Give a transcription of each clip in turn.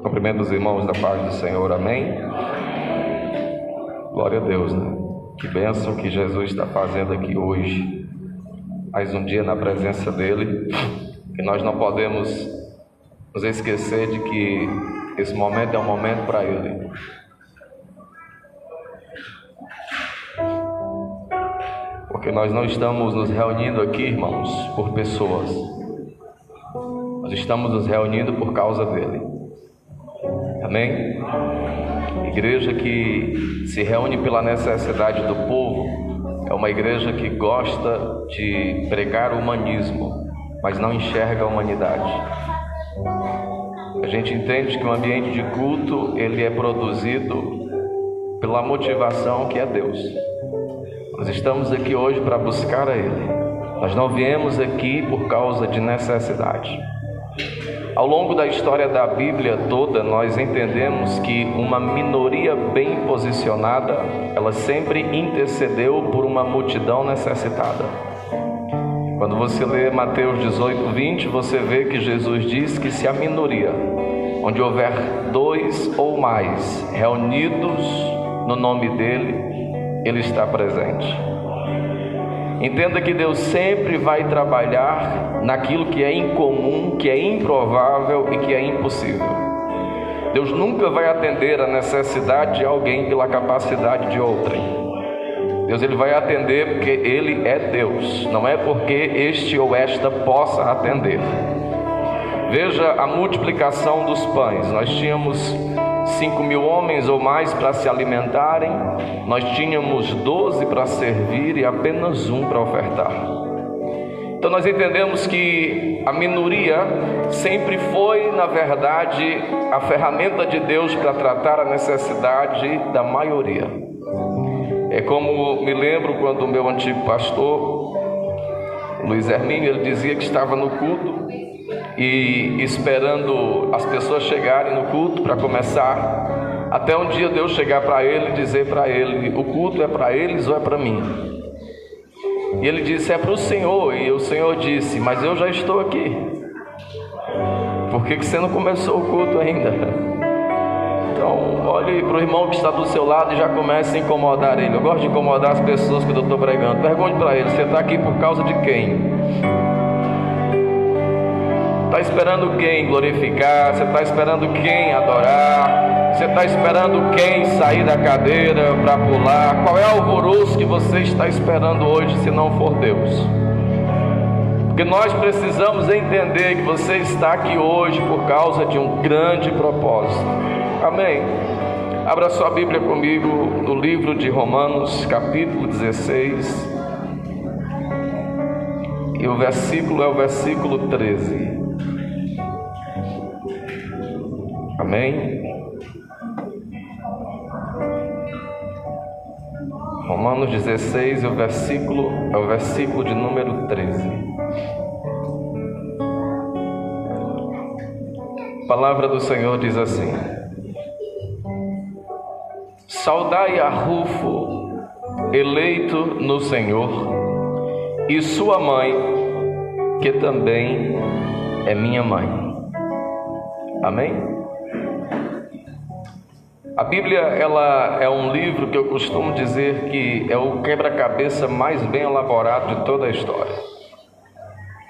Cumprimento os irmãos da paz do Senhor, amém? Glória a Deus, né? Que bênção que Jesus está fazendo aqui hoje. Mais um dia na presença dEle. E nós não podemos nos esquecer de que esse momento é um momento para Ele. Porque nós não estamos nos reunindo aqui, irmãos, por pessoas. Nós estamos nos reunindo por causa dEle. Amém? Igreja que se reúne pela necessidade do povo é uma igreja que gosta de pregar o humanismo, mas não enxerga a humanidade. A gente entende que o ambiente de culto ele é produzido pela motivação que é Deus. Nós estamos aqui hoje para buscar a Ele. Nós não viemos aqui por causa de necessidade. Ao longo da história da Bíblia toda, nós entendemos que uma minoria bem posicionada, ela sempre intercedeu por uma multidão necessitada. Quando você lê Mateus 18:20, você vê que Jesus diz que se a minoria, onde houver 2 ou mais reunidos no nome dele, ele está presente. Entenda que Deus sempre vai trabalhar naquilo que é incomum, que é improvável e que é impossível. Deus nunca vai atender a necessidade de alguém pela capacidade de outrem. Deus ele vai atender porque Ele é Deus, não é porque este ou esta possa atender. Veja a multiplicação dos pães. Nós tínhamos 5.000 homens ou mais para se alimentarem, nós tínhamos 12 para servir e apenas 1 para ofertar. Então nós entendemos que a minoria sempre foi, na verdade, a ferramenta de Deus para tratar a necessidade da maioria. É como me lembro quando o meu antigo pastor, Luiz Hermínio, ele dizia que estava no culto e esperando as pessoas chegarem no culto para começar, até um dia Deus chegar para ele e dizer para ele: o culto é para eles ou é para mim? E ele disse: é para o Senhor. E o Senhor disse: mas eu já estou aqui. Por que você não começou o culto ainda? Então olhe para o irmão que está do seu lado e já comece a incomodar ele. Eu gosto de incomodar as pessoas quando eu estou pregando. Pergunte para ele: você está aqui por causa de quem? Está esperando quem glorificar? Você está esperando quem adorar? Você está esperando quem sair da cadeira para pular? Qual é o alvoroço que você está esperando hoje, se não for Deus? Porque nós precisamos entender que você está aqui hoje por causa de um grande propósito. Amém? Abra sua Bíblia comigo no livro de Romanos, capítulo 16. E o versículo é o versículo 13. Amém? Romanos 16 e o versículo é o versículo de número 13. A palavra do Senhor diz assim: saudai a Rufo, eleito no Senhor, e sua mãe, que também é minha mãe. Amém? A Bíblia, ela é um livro que eu costumo dizer que é o quebra-cabeça mais bem elaborado de toda a história.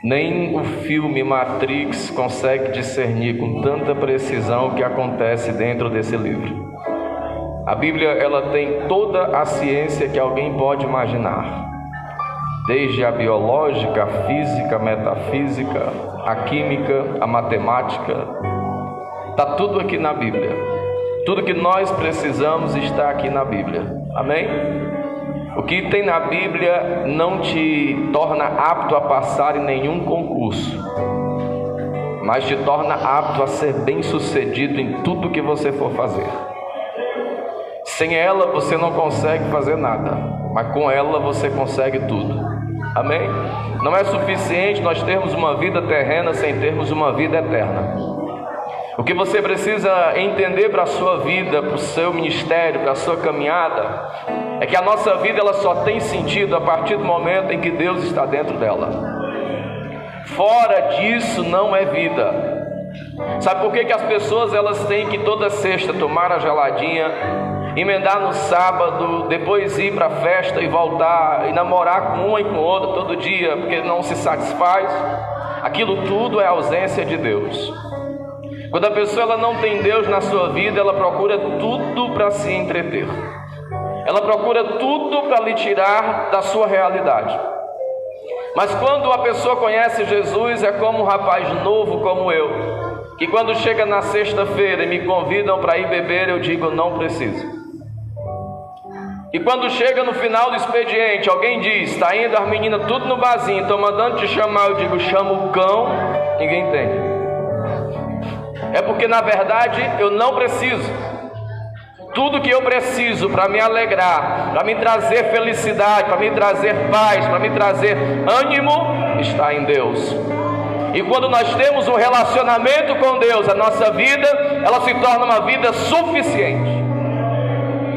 Nem o filme Matrix consegue discernir com tanta precisão o que acontece dentro desse livro. A Bíblia, ela tem toda a ciência que alguém pode imaginar. Desde a biológica, a física, a metafísica, a química, a matemática. Está tudo aqui na Bíblia. Tudo que nós precisamos está aqui na Bíblia. Amém? O que tem na Bíblia não te torna apto a passar em nenhum concurso, mas te torna apto a ser bem-sucedido em tudo que você for fazer. Sem ela você não consegue fazer nada, mas com ela você consegue tudo. Amém? Não é suficiente nós termos uma vida terrena sem termos uma vida eterna. O que você precisa entender para a sua vida, para o seu ministério, para a sua caminhada, é que a nossa vida ela só tem sentido a partir do momento em que Deus está dentro dela. Fora disso não é vida. Sabe por que as pessoas elas têm que toda sexta tomar a geladinha, emendar no sábado, depois ir para a festa e voltar e namorar com uma e com outra todo dia, porque não se satisfaz? Aquilo tudo é ausência de Deus. Quando a pessoa ela não tem Deus na sua vida, ela procura tudo para se entreter. Ela procura tudo para lhe tirar da sua realidade. Mas quando a pessoa conhece Jesus, é como um rapaz novo como eu, que quando chega na sexta-feira e me convidam para ir beber, eu digo, não preciso. E quando chega no final do expediente, alguém diz, está indo as meninas tudo no barzinho, estão mandando te chamar, eu digo, chama o cão, ninguém tem. É porque na verdade eu não preciso. Tudo que eu preciso para me alegrar, para me trazer felicidade, para me trazer paz, para me trazer ânimo, está em Deus. E quando nós temos um relacionamento com Deus, a nossa vida, ela se torna uma vida suficiente.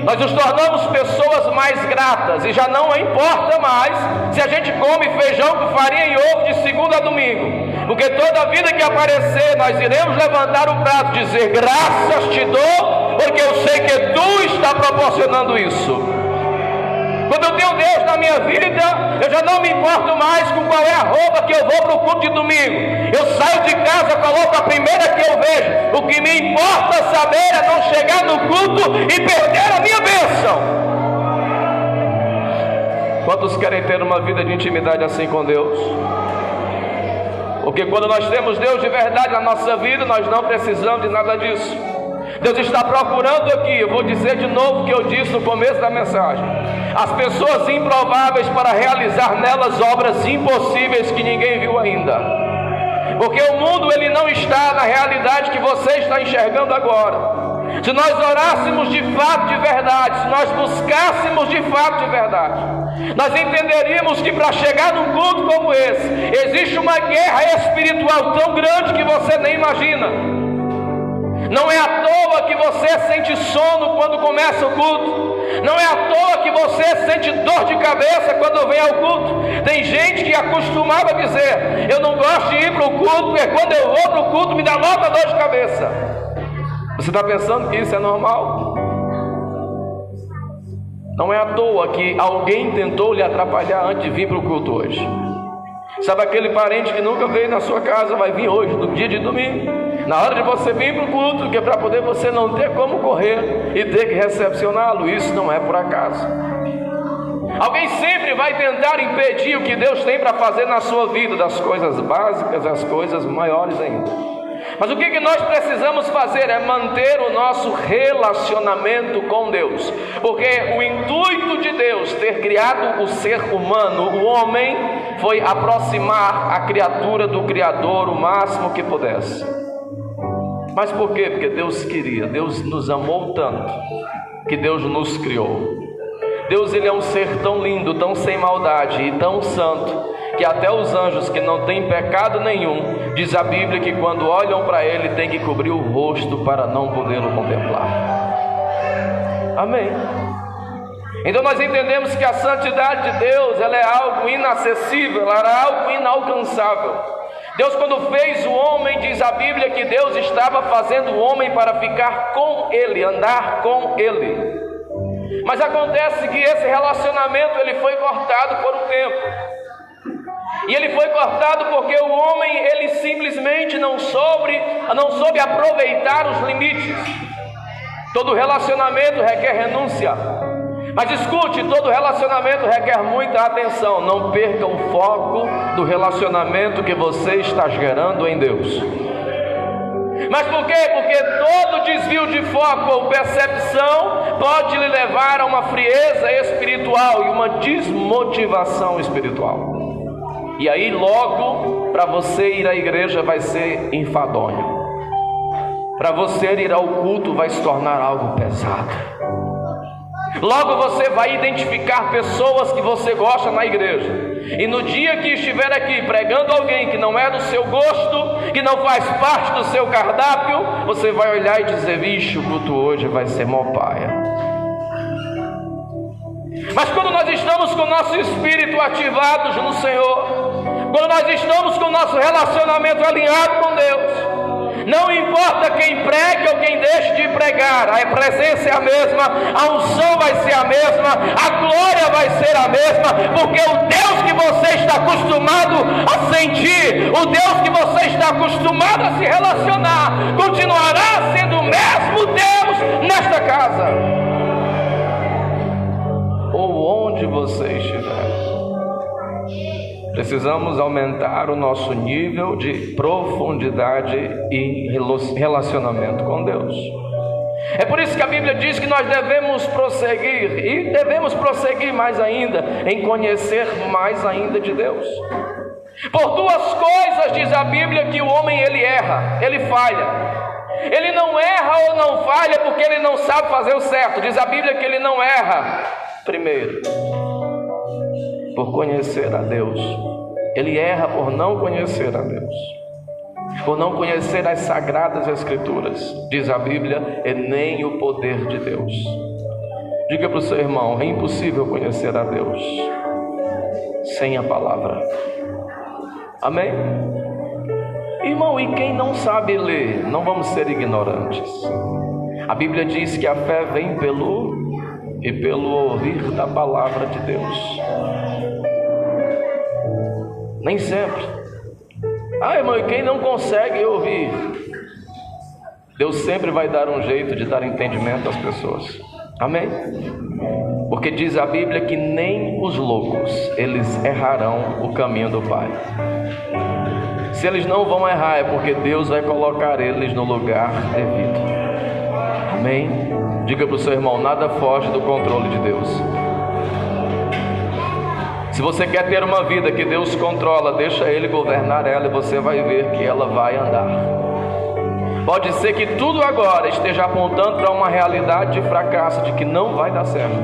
Nós nos tornamos pessoas mais gratas e já não importa mais se a gente come feijão com farinha e ovo de segunda a domingo. Porque toda vida que aparecer, nós iremos levantar o prato e dizer, graças te dou, porque eu sei que tu está proporcionando isso. Quando eu tenho Deus na minha vida, eu já não me importo mais com qual é a roupa que eu vou para o culto de domingo. Eu saio de casa, coloco a primeira que eu vejo. O que me importa saber é não chegar no culto e perder a minha bênção. Quantos querem ter uma vida de intimidade assim com Deus? Porque quando nós temos Deus de verdade na nossa vida, nós não precisamos de nada disso. Deus está procurando aqui, eu vou dizer de novo o que eu disse no começo da mensagem, as pessoas improváveis para realizar nelas obras impossíveis que ninguém viu ainda. Porque o mundo ele não está na realidade que você está enxergando agora. Se nós orássemos de fato de verdade, se nós buscássemos de fato de verdade, nós entenderíamos que para chegar num culto como esse, existe uma guerra espiritual tão grande que você nem imagina. Não é à toa que você sente sono quando começa o culto. Não é à toa que você sente dor de cabeça quando vem ao culto. Tem gente que acostumava a dizer, eu não gosto de ir para o culto, porque quando eu vou para o culto me dá logo a dor de cabeça. Você está pensando que isso é normal? Não é à toa que alguém tentou lhe atrapalhar antes de vir para o culto hoje. Sabe aquele parente que nunca veio na sua casa, vai vir hoje, no dia de domingo, na hora de você vir para o culto, que é para poder você não ter como correr e ter que recepcioná-lo. Isso não é por acaso. Alguém sempre vai tentar impedir o que Deus tem para fazer na sua vida, das coisas básicas às coisas maiores ainda. Mas o que nós precisamos fazer é manter o nosso relacionamento com Deus, porque o intuito de Deus ter criado o ser humano, o homem, foi aproximar a criatura do Criador o máximo que pudesse. Mas por quê? Porque Deus queria, Deus nos amou tanto, que Deus nos criou. Deus ele é um ser tão lindo, tão sem maldade e tão santo, que até os anjos que não têm pecado nenhum, diz a Bíblia que quando olham para ele tem que cobrir o rosto para não podê-lo contemplar. Amém. Então nós entendemos que a santidade de Deus, ela é algo inacessível, ela é algo inalcançável. Deus quando fez o homem, diz a Bíblia que Deus estava fazendo o homem para ficar com ele, andar com ele. Mas acontece que esse relacionamento ele foi cortado por um tempo. E ele foi cortado porque o homem ele simplesmente não soube aproveitar os limites. Todo relacionamento requer renúncia. Mas escute, todo relacionamento requer muita atenção. Não perca o foco do relacionamento que você está gerando em Deus. Mas por quê? Porque todo desvio de foco ou percepção pode lhe levar a uma frieza espiritual e uma desmotivação espiritual. E aí logo, para você ir à igreja vai ser enfadonho. Para você ir ao culto vai se tornar algo pesado. Logo você vai identificar pessoas que você gosta na igreja. E no dia que estiver aqui pregando alguém que não é do seu gosto, que não faz parte do seu cardápio, você vai olhar e dizer, vixe, o culto hoje vai ser mó paia. Mas quando nós estamos com o nosso espírito ativados no Senhor, quando nós estamos com o nosso relacionamento alinhado com Deus, Não importa quem pregue ou quem deixe de pregar, a presença é a mesma, a unção vai ser a mesma, a glória vai ser a mesma, porque o Deus que você está acostumado a sentir, o Deus que você está acostumado a se relacionar, continuará sendo o mesmo Deus nesta casa, ou onde você estiver. Precisamos aumentar o nosso nível de profundidade e relacionamento com Deus. É por isso que a Bíblia diz que nós devemos prosseguir, e devemos prosseguir mais ainda, em conhecer mais ainda de Deus. Por duas coisas diz a Bíblia que o homem ele erra, ele falha. Ele não erra ou não falha porque ele não sabe fazer o certo. Diz a Bíblia que ele não erra, primeiro, por conhecer a Deus. Ele erra por não conhecer a Deus, por não conhecer as sagradas escrituras. Diz a Bíblia, e nem o poder de Deus. Diga para o seu irmão, é impossível conhecer a Deus sem a palavra. Amém? Irmão, e quem não sabe ler, não vamos ser ignorantes. A Bíblia diz que a fé vem pelo ouvir da palavra de Deus. Nem sempre. Irmão, e quem não consegue ouvir? Deus sempre vai dar um jeito de dar entendimento às pessoas. Amém? Porque diz a Bíblia que nem os loucos, eles errarão o caminho do Pai. Se eles não vão errar, é porque Deus vai colocar eles no lugar devido. Amém? Diga para o seu irmão, nada foge do controle de Deus. Se você quer ter uma vida que Deus controla, deixa Ele governar ela e você vai ver que ela vai andar. Pode ser que tudo agora esteja apontando para uma realidade de fracasso, de que não vai dar certo.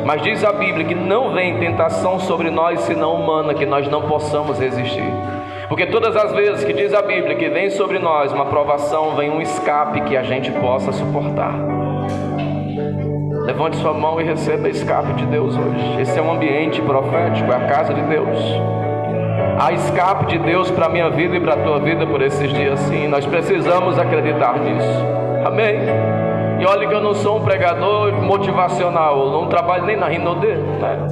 Mas diz a Bíblia que não vem tentação sobre nós senão humana, que nós não possamos resistir. Porque todas as vezes que diz a Bíblia que vem sobre nós uma provação, vem um escape que a gente possa suportar. Levante sua mão e receba escape de Deus hoje. Esse é um ambiente profético, é a casa de Deus. Há escape de Deus para a minha vida e para a tua vida por esses dias, sim. Nós precisamos acreditar nisso. Amém? E olha que eu não sou um pregador motivacional, eu não trabalho nem na Rinodê, né?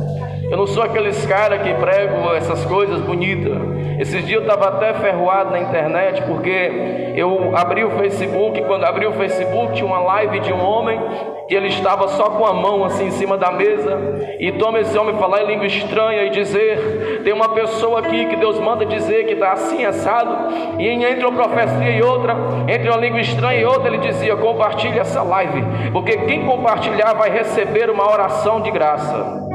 Eu não sou aqueles caras que pregam essas coisas bonitas. Esses dias eu estava até ferroado na internet, porque eu abri o Facebook, quando abri o Facebook tinha uma live de um homem, que ele estava só com a mão assim em cima da mesa, e toma esse homem falar em língua estranha e dizer, tem uma pessoa aqui que Deus manda dizer que está assim assado, e entre uma profecia e outra, entre uma língua estranha e outra, ele dizia, compartilhe essa live, porque quem compartilhar vai receber uma oração de graça.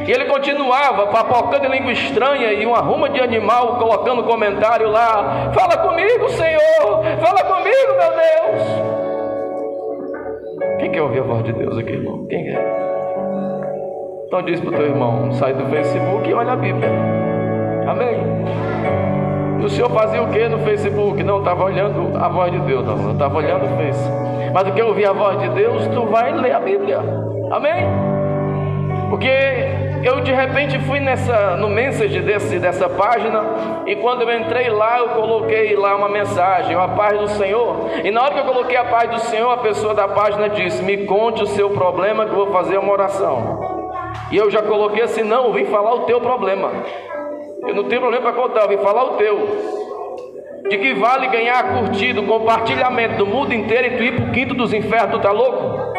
E ele continuava papocando em língua estranha e uma ruma de animal colocando comentário lá, fala comigo, Senhor, fala comigo, meu Deus. Quem quer ouvir a voz de Deus aqui, irmão? Quem quer? Então diz para o teu irmão, sai do Facebook e olha a Bíblia. Amém? E o senhor fazia o que no Facebook? Não, estava olhando a voz de Deus. Não, eu estava olhando o Face. Mas do que ouvir a voz de Deus, tu vai ler a Bíblia. Amém? Porque eu de repente fui no message dessa página, e quando eu entrei lá, eu coloquei lá uma mensagem, a paz do Senhor. E na hora que eu coloquei a paz do Senhor, a pessoa da página disse, me conte o seu problema que eu vou fazer uma oração. E eu já coloquei assim, não, eu vim falar o teu problema. Eu não tenho problema para contar, eu vim falar o teu. De que vale ganhar curtido, compartilhamento do mundo inteiro e tu ir para o quinto dos infernos, tu tá louco?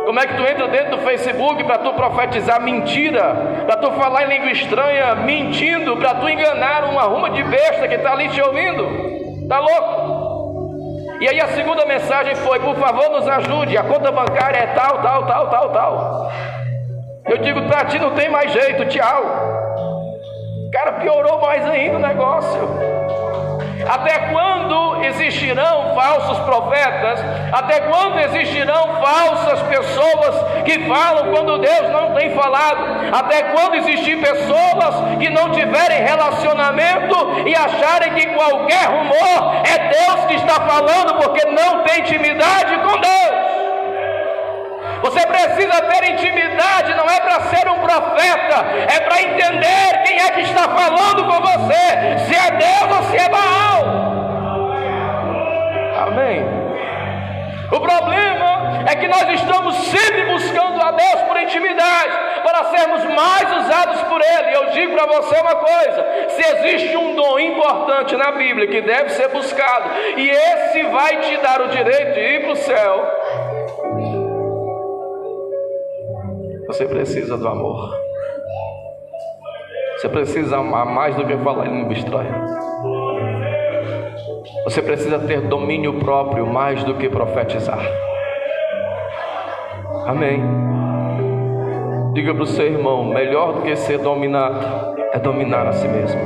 Como é que tu entra dentro do Facebook para tu profetizar mentira, para tu falar em língua estranha, mentindo, para tu enganar uma ruma de besta que está ali te ouvindo? Tá louco? E aí a segunda mensagem foi, por favor nos ajude, a conta bancária é tal. Eu digo, para ti não tem mais jeito, tchau. Cara, piorou mais ainda o negócio. Até quando existirão falsos profetas? Até quando existirão falsas pessoas que falam quando Deus não tem falado? Até quando existir pessoas que não tiverem relacionamento e acharem que qualquer rumor é Deus que está falando porque não tem intimidade com Deus? Você precisa ter intimidade, não é para ser um profeta, é para entender quem é que está falando com você, se é Deus ou se é Baal. O problema é que nós estamos sempre buscando a Deus por intimidade, para sermos mais usados por Ele. E eu digo para você uma coisa: se existe um dom importante na Bíblia que deve ser buscado, e esse vai te dar o direito de ir para o céu, você precisa do amor. Você precisa amar mais do que falar em língua estranha. Você precisa ter domínio próprio mais do que profetizar. Amém. Diga para o seu irmão: melhor do que ser dominado é dominar a si mesmo.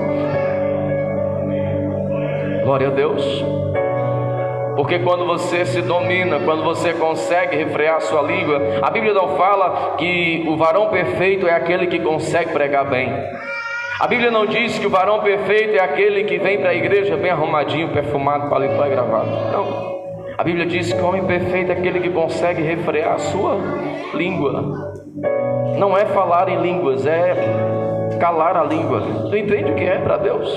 Glória a Deus. Porque quando você se domina, quando você consegue refrear a sua língua, a Bíblia não fala que o varão perfeito é aquele que consegue pregar bem. A Bíblia não diz que o varão perfeito é aquele que vem para a igreja bem arrumadinho, perfumado, paletó e gravata. Não. A Bíblia diz que o homem perfeito é aquele que consegue refrear a sua língua. Não é falar em línguas, é calar a língua. Tu entende o que é para Deus?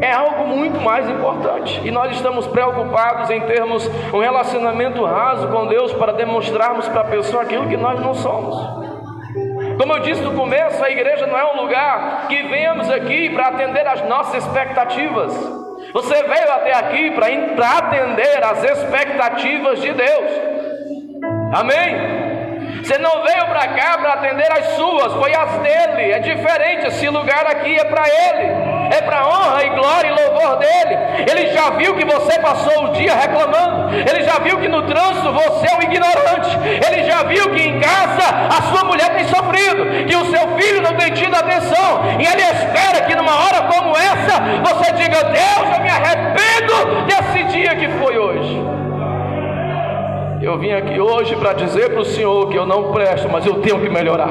É algo muito mais importante. E nós estamos preocupados em termos um relacionamento raso com Deus para demonstrarmos para a pessoa aquilo que nós não somos. Como eu disse no começo, a igreja não é um lugar que venhamos aqui para atender às nossas expectativas. Você veio até aqui para atender às expectativas de Deus. Amém? Você não veio para cá para atender as suas, foi as dele. É diferente, esse lugar aqui é para ele, é para honra e glória e louvor dele. Ele já viu que você passou o dia reclamando, ele já viu que no trânsito você é um ignorante, ele já viu que em casa a sua mulher tem sofrido, que o seu filho não tem tido atenção, e ele espera que numa hora como essa você diga: Deus, eu me arrependo desse dia que foi hoje. Eu vim aqui hoje para dizer para o Senhor que eu não presto, mas eu tenho que melhorar.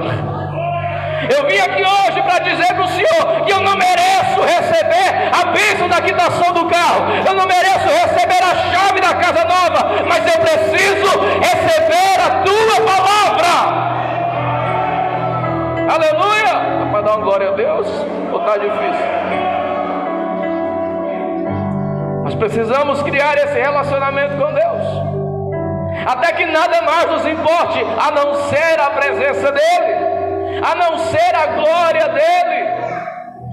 Eu vim aqui hoje para dizer para o Senhor que eu não mereço receber a bênção da quitação do carro, eu não mereço receber a chave da casa nova, mas eu preciso receber a tua palavra. Aleluia! Dá para dar uma glória a Deus? Ou está difícil? Nós precisamos criar esse relacionamento com Deus, até que nada mais nos importe a não ser a presença dele, a não ser a glória dele.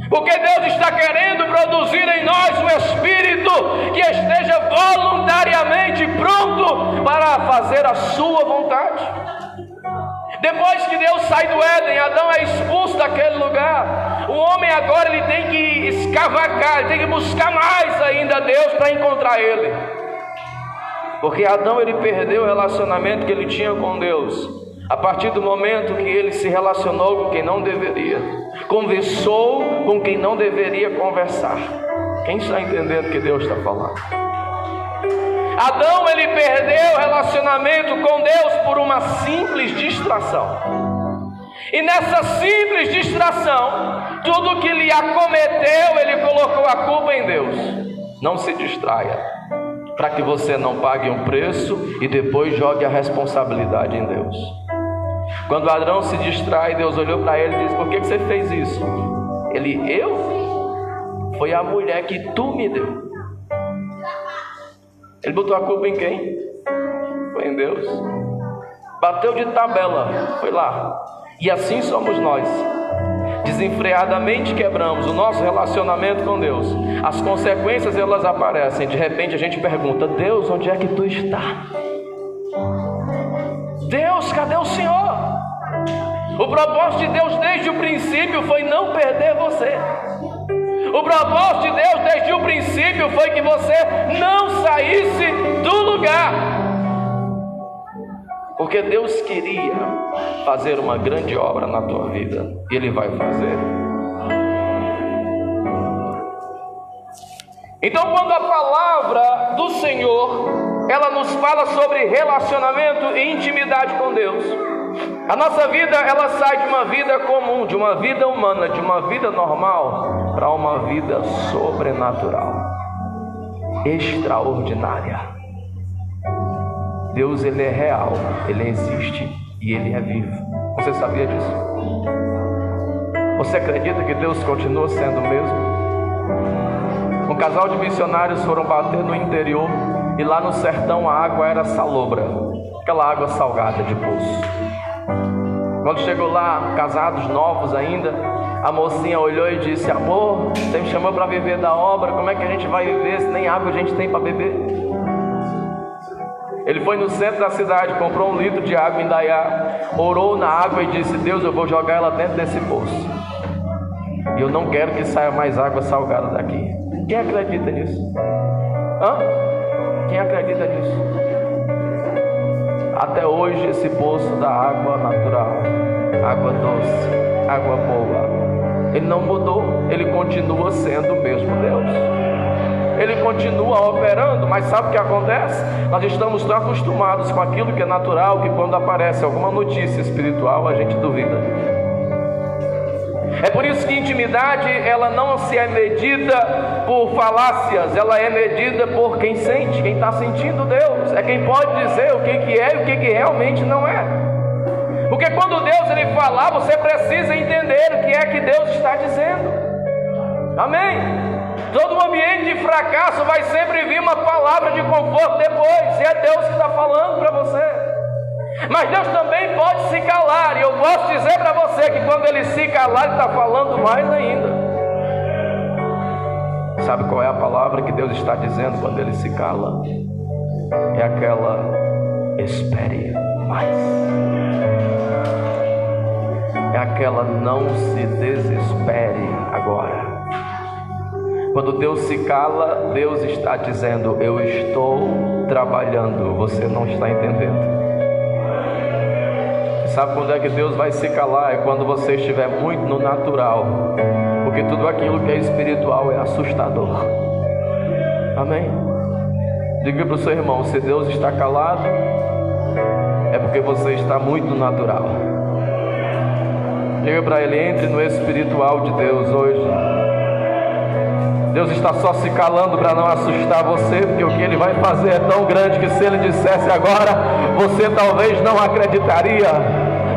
Porque Deus está querendo produzir em nós um espírito que esteja voluntariamente pronto para fazer a sua vontade. Depois que Deus sai do Éden, Adão é expulso daquele lugar. O homem agora ele tem que escavacar, ele tem que buscar mais ainda a Deus para encontrar ele. Porque Adão ele perdeu o relacionamento que ele tinha com Deus a partir do momento que ele se relacionou com quem não deveria, conversou com quem não deveria conversar. Quem está entendendo o que Deus está falando? Adão ele perdeu o relacionamento com Deus por uma simples distração. E nessa simples distração, tudo que lhe acometeu, ele colocou a culpa em Deus. Não se distraia, para que você não pague um preço e depois jogue a responsabilidade em Deus. Quando Adão se distrai, Deus olhou para ele e disse: por que você fez isso? Ele: eu? Foi a mulher que tu me deu. Ele botou a culpa em quem? Foi em Deus. Bateu de tabela, foi lá. E assim somos nós. Desenfreadamente quebramos o nosso relacionamento com Deus. As consequências elas aparecem. De repente a gente pergunta: Deus, onde é que tu está? Deus, cadê o Senhor? O propósito de Deus desde o princípio foi não perder você. O propósito de Deus desde o princípio foi que você não saísse do lugar. Porque Deus queria fazer uma grande obra na tua vida, e Ele vai fazer. Então, quando a palavra do Senhor, ela nos fala sobre relacionamento e intimidade com Deus, a nossa vida, ela sai de uma vida comum, de uma vida humana, de uma vida normal, para uma vida sobrenatural, extraordinária. Deus, Ele é real, Ele existe e Ele é vivo. Você sabia disso? Você acredita que Deus continua sendo o mesmo? Um casal de missionários foram bater no interior E lá no sertão a água era salobra, aquela água salgada de poço. Quando chegou lá, casados novos ainda, a mocinha olhou e disse: amor, você me chamou para viver da obra, como é que a gente vai viver se nem água a gente tem para beber? Ele foi no centro da cidade, comprou 1 litro de água em Indaiá, orou na água e disse: Deus, eu vou jogar ela dentro desse poço, e eu não quero que saia mais água salgada daqui. Quem acredita nisso? Quem acredita nisso? Até hoje esse poço dá água natural, água doce, água boa. Ele não mudou, ele continua sendo o mesmo Deus. Ele continua operando, mas sabe o que acontece? Nós estamos tão acostumados com aquilo que é natural, que quando aparece alguma notícia espiritual, a gente duvida. É por isso que intimidade, ela não se é medida por falácias, ela é medida por quem sente, quem está sentindo Deus. É quem pode dizer o que é e o que realmente não é. Porque quando Deus ele falar, você precisa entender o que é que Deus está dizendo. Amém? Todo ambiente de fracasso vai sempre vir uma palavra de conforto depois, e é Deus que está falando para você. Mas Deus também pode se calar, e eu posso dizer para você que quando Ele se calar, Ele está falando mais ainda. Sabe qual é a palavra que Deus está dizendo quando Ele se cala? É aquela: espere mais. É aquela: não se desespere agora. Quando Deus se cala, Deus está dizendo: eu estou trabalhando, você não está entendendo. Sabe quando é que Deus vai se calar? É quando você estiver muito no natural, porque tudo aquilo que é espiritual é assustador. Amém? Diga para o seu irmão: se Deus está calado, é porque você está muito no natural. Diga para ele: entre no espiritual de Deus hoje. Deus está só se calando para não assustar você, porque o que Ele vai fazer é tão grande que se Ele dissesse agora, você talvez não acreditaria.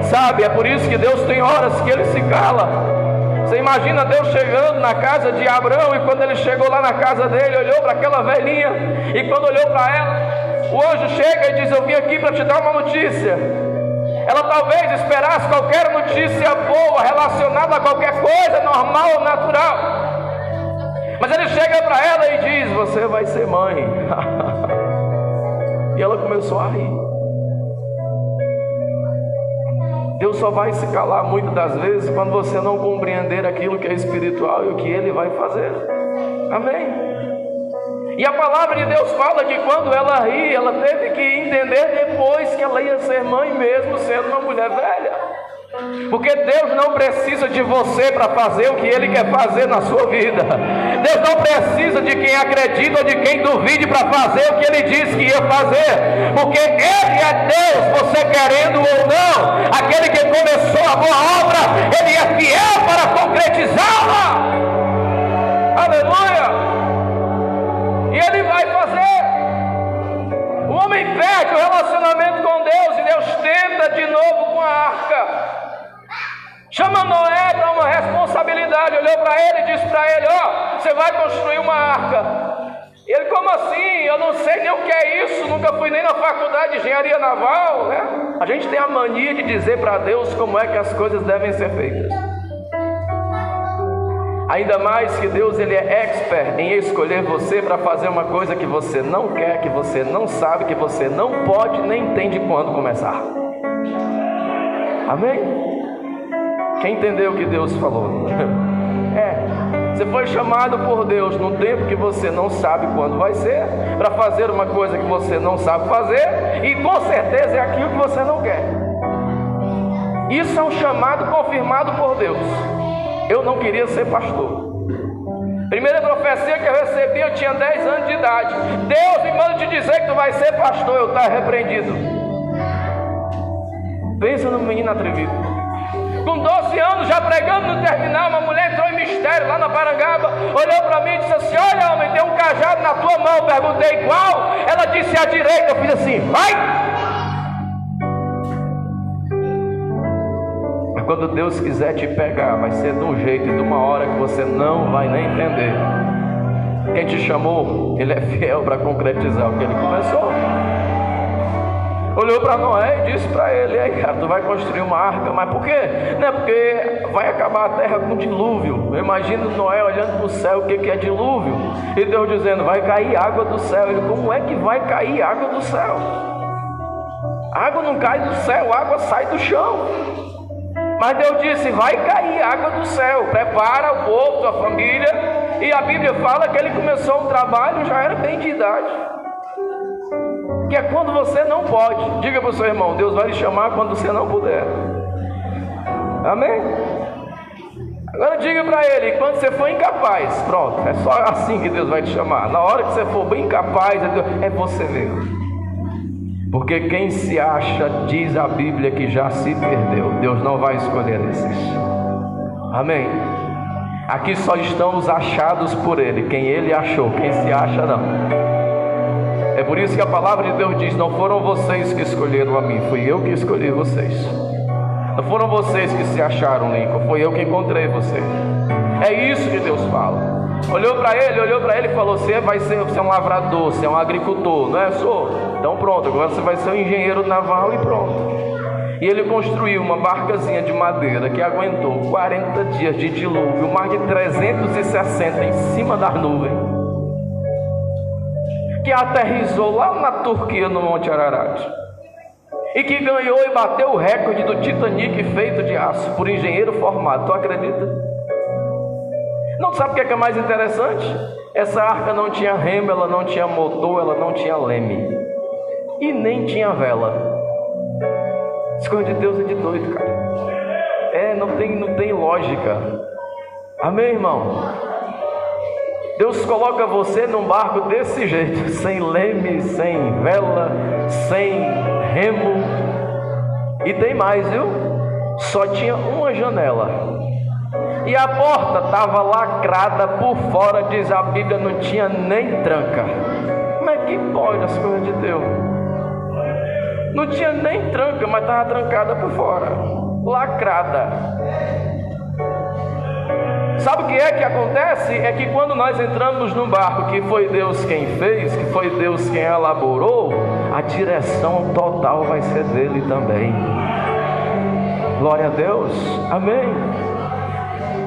Sabe, é por isso que Deus tem horas que Ele se cala. Você imagina Deus chegando na casa de Abraão, e quando Ele chegou lá na casa dele, olhou para aquela velhinha, e quando olhou para ela, o anjo chega e diz: eu vim aqui para te dar uma notícia. Ela talvez esperasse qualquer notícia boa relacionada a qualquer coisa normal ou natural. Mas Ele chega para ela e diz: você vai ser mãe. E ela começou a rir. Deus só vai se calar muitas das vezes quando você não compreender aquilo que é espiritual e o que Ele vai fazer. Amém? E a palavra de Deus fala que quando ela ri, ela teve que entender depois que ela ia ser mãe mesmo sendo uma mulher velha. Porque Deus não precisa de você para fazer o que Ele quer fazer na sua vida. Deus não precisa de quem acredita ou de quem duvide para fazer o que Ele disse que ia fazer. Porque Ele é Deus, você querendo ou não. Aquele que começou a boa obra, Ele é fiel para concretizá-la. Aleluia! E Ele vai fazer. O homem perde o relacionamento com Deus, e Deus tenta de novo com a arca. Chama Noé para uma responsabilidade. Olhou para ele e disse para ele: ó, você vai construir uma arca. E ele: como assim? Eu não sei nem o que é isso, nunca fui nem na faculdade de engenharia naval, né? A gente tem a mania de dizer para Deus como é que as coisas devem ser feitas. Ainda mais que Deus ele é expert em escolher você para fazer uma coisa que você não quer, que você não sabe, que você não pode nem entende quando começar. Amém? Quem entendeu o que Deus falou? Você foi chamado por Deus num tempo que você não sabe quando vai ser, para fazer uma coisa que você não sabe fazer, e com certeza é aquilo que você não quer. Isso é um chamado confirmado por Deus. Eu não queria ser pastor. Primeira profecia que eu recebi, eu tinha 10 anos de idade. Deus me manda te dizer que tu vai ser pastor. Eu estava repreendido. Pensa no menino atrevido. Com 12 anos, já pregando no terminal, uma mulher entrou em mistério lá na Parangaba, olhou para mim e disse assim: olha, homem, tem um cajado na tua mão. Eu perguntei qual. Ela disse: à direita. Eu fiz assim: vai! Mas quando Deus quiser te pegar, vai ser de um jeito e de uma hora que você não vai nem entender. Quem te chamou, Ele é fiel para concretizar o que Ele começou. Olhou para Noé e disse para ele: aí, cara, tu vai construir uma arca, mas por quê? Não é porque vai acabar a terra com dilúvio. Eu imagino Noé olhando para o céu, o que é dilúvio? E Deus dizendo: vai cair água do céu. Ele: como é que vai cair água do céu? A água não cai do céu, a água sai do chão. Mas Deus disse: vai cair água do céu, prepara o povo, tua família. E a Bíblia fala que ele começou um trabalho, já era bem de idade, que é quando você não pode. Diga para o seu irmão: Deus vai lhe chamar quando você não puder. Amém? Agora diga para ele: quando você for incapaz, pronto, é só assim que Deus vai te chamar. Na hora que você for bem incapaz, é você mesmo. Porque quem se acha, diz a Bíblia, que já se perdeu. Deus não vai escolher esses. Amém? Aqui só estão os achados por Ele, quem Ele achou. Quem se acha, não. É por isso que a palavra de Deus diz: não foram vocês que escolheram a mim, fui eu que escolhi vocês. Não foram vocês que se acharam, Lincoln, foi eu que encontrei você. É isso que Deus fala. Olhou para ele e falou: você é um lavrador, você é um agricultor, não é? Sou. Então pronto, agora você vai ser um engenheiro naval e pronto. E ele construiu uma barcazinha de madeira que aguentou 40 dias de dilúvio, mais de 360 em cima das nuvens, que aterrissou lá na Turquia, no Monte Ararat, e que ganhou e bateu o recorde do Titanic feito de aço, por engenheiro formado. Tu acredita? Não sabe o que é mais interessante? Essa arca não tinha remo, ela não tinha motor, ela não tinha leme, e nem tinha vela. As coisas de Deus é de doido, cara. Não tem lógica. Amém, irmão? Deus coloca você num barco desse jeito, sem leme, sem vela, sem remo. E tem mais, viu? Só tinha uma janela. E a porta estava lacrada por fora, diz a Bíblia, não tinha nem tranca. Como é que pode as coisas de Deus? Não tinha nem tranca, mas estava trancada por fora, lacrada. Sabe o que é que acontece? É que quando nós entramos num barco que foi Deus quem fez, que foi Deus quem elaborou, a direção total vai ser dele também. Glória a Deus, amém.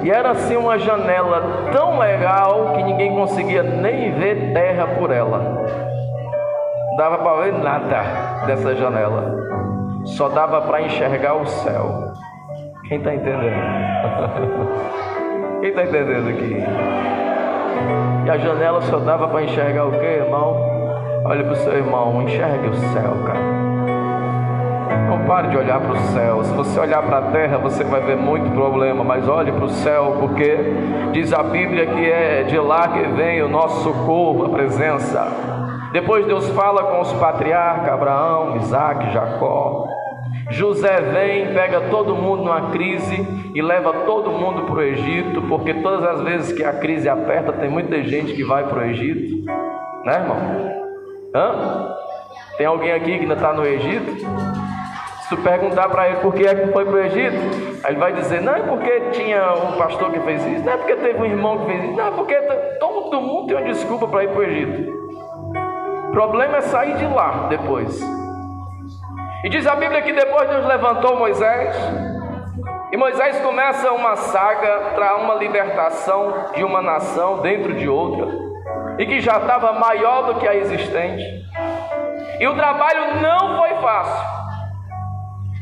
E era assim uma janela tão legal que ninguém conseguia nem ver terra por ela. Não dava para ver nada dessa janela, só dava para enxergar o céu. Quem está entendendo? Quem está entendendo aqui? E a janela só dava para enxergar o que, irmão? Olha para o seu irmão, enxergue o céu, cara. Não pare de olhar para o céu. Se você olhar para a terra, você vai ver muito problema, mas olhe para o céu, porque diz a Bíblia que é de lá que vem o nosso socorro, a presença. Depois Deus fala com os patriarcas, Abraão, Isaac, Jacó. José vem, pega todo mundo numa crise e leva todo mundo para o Egito, porque todas as vezes que a crise aperta, tem muita gente que vai para o Egito, né, irmão? Tem alguém aqui que ainda está no Egito? Se tu perguntar para ele por que é que foi para o Egito, aí ele vai dizer: não é porque tinha um pastor que fez isso, não é porque teve um irmão que fez isso, não é porque todo mundo tem uma desculpa para ir para o Egito. O problema é sair de lá depois. E diz a Bíblia que depois Deus levantou Moisés, e Moisés começa uma saga para uma libertação de uma nação dentro de outra, e que já estava maior do que a existente. E o trabalho não foi fácil.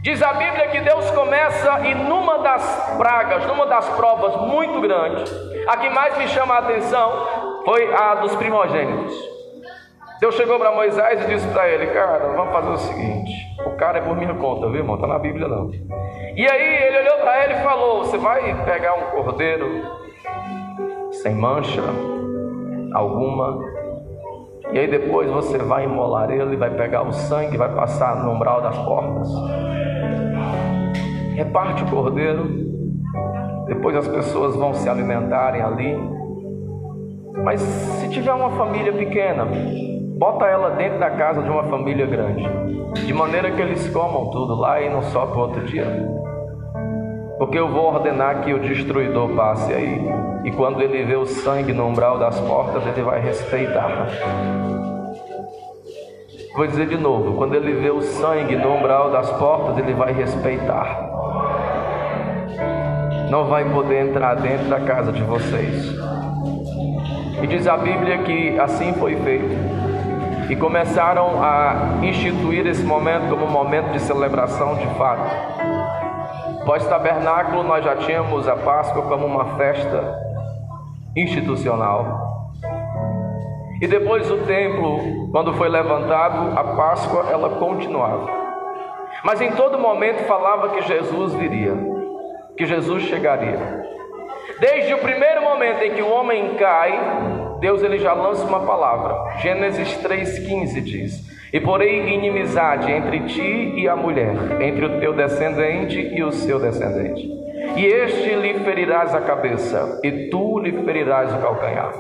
Diz a Bíblia que Deus começa, e numa das pragas, numa das provas muito grandes, a que mais me chama a atenção foi a dos primogênitos. Deus chegou para Moisés e disse para ele: cara, vamos fazer o seguinte, o cara é por minha conta, viu, irmão? Está na Bíblia não. E aí ele olhou para ele e falou: você vai pegar um cordeiro sem mancha alguma, e aí depois você vai imolar ele, vai pegar o sangue, vai passar no umbral das portas, reparte o cordeiro, depois as pessoas vão se alimentarem ali. Mas se tiver uma família pequena, bota ela dentro da casa de uma família grande, de maneira que eles comam tudo lá e não só para outro dia. porque eu vou ordenar que o destruidor passe aí, e quando ele vê o sangue no umbral das portas, ele vai respeitar. Vou dizer de novo, quando ele vê o sangue no umbral das portas, ele vai respeitar. Não vai poder entrar dentro da casa de vocês. E diz a Bíblia que assim foi feito. E começaram a instituir esse momento como um momento de celebração de fato. Pós-tabernáculo, nós já tínhamos a Páscoa como uma festa institucional. E depois o templo, quando foi levantado, a Páscoa ela continuava. Mas em todo momento falava que Jesus viria, que Jesus chegaria. Desde o primeiro momento em que o homem cai, Deus ele já lança uma palavra. Gênesis 3,15 diz: e porém inimizade entre ti e a mulher, entre o teu descendente e o seu descendente, e este lhe ferirás a cabeça, e tu lhe ferirás o calcanhar.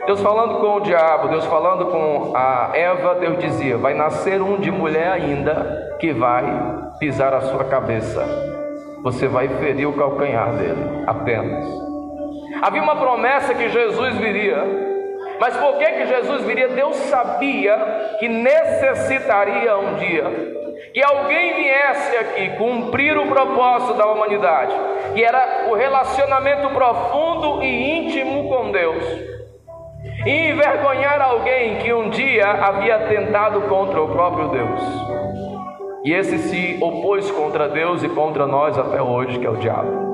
Deus falando com o diabo, Deus falando com a Eva, Deus dizia: vai nascer um de mulher ainda, que vai pisar a sua cabeça, você vai ferir o calcanhar dele, apenas. Havia uma promessa que Jesus viria. Mas por que Jesus viria? Deus sabia que necessitaria um dia que alguém viesse aqui cumprir o propósito da humanidade, que era o relacionamento profundo e íntimo com Deus, e envergonhar alguém que um dia havia tentado contra o próprio Deus. E esse se opôs contra Deus e contra nós até hoje, que é o diabo.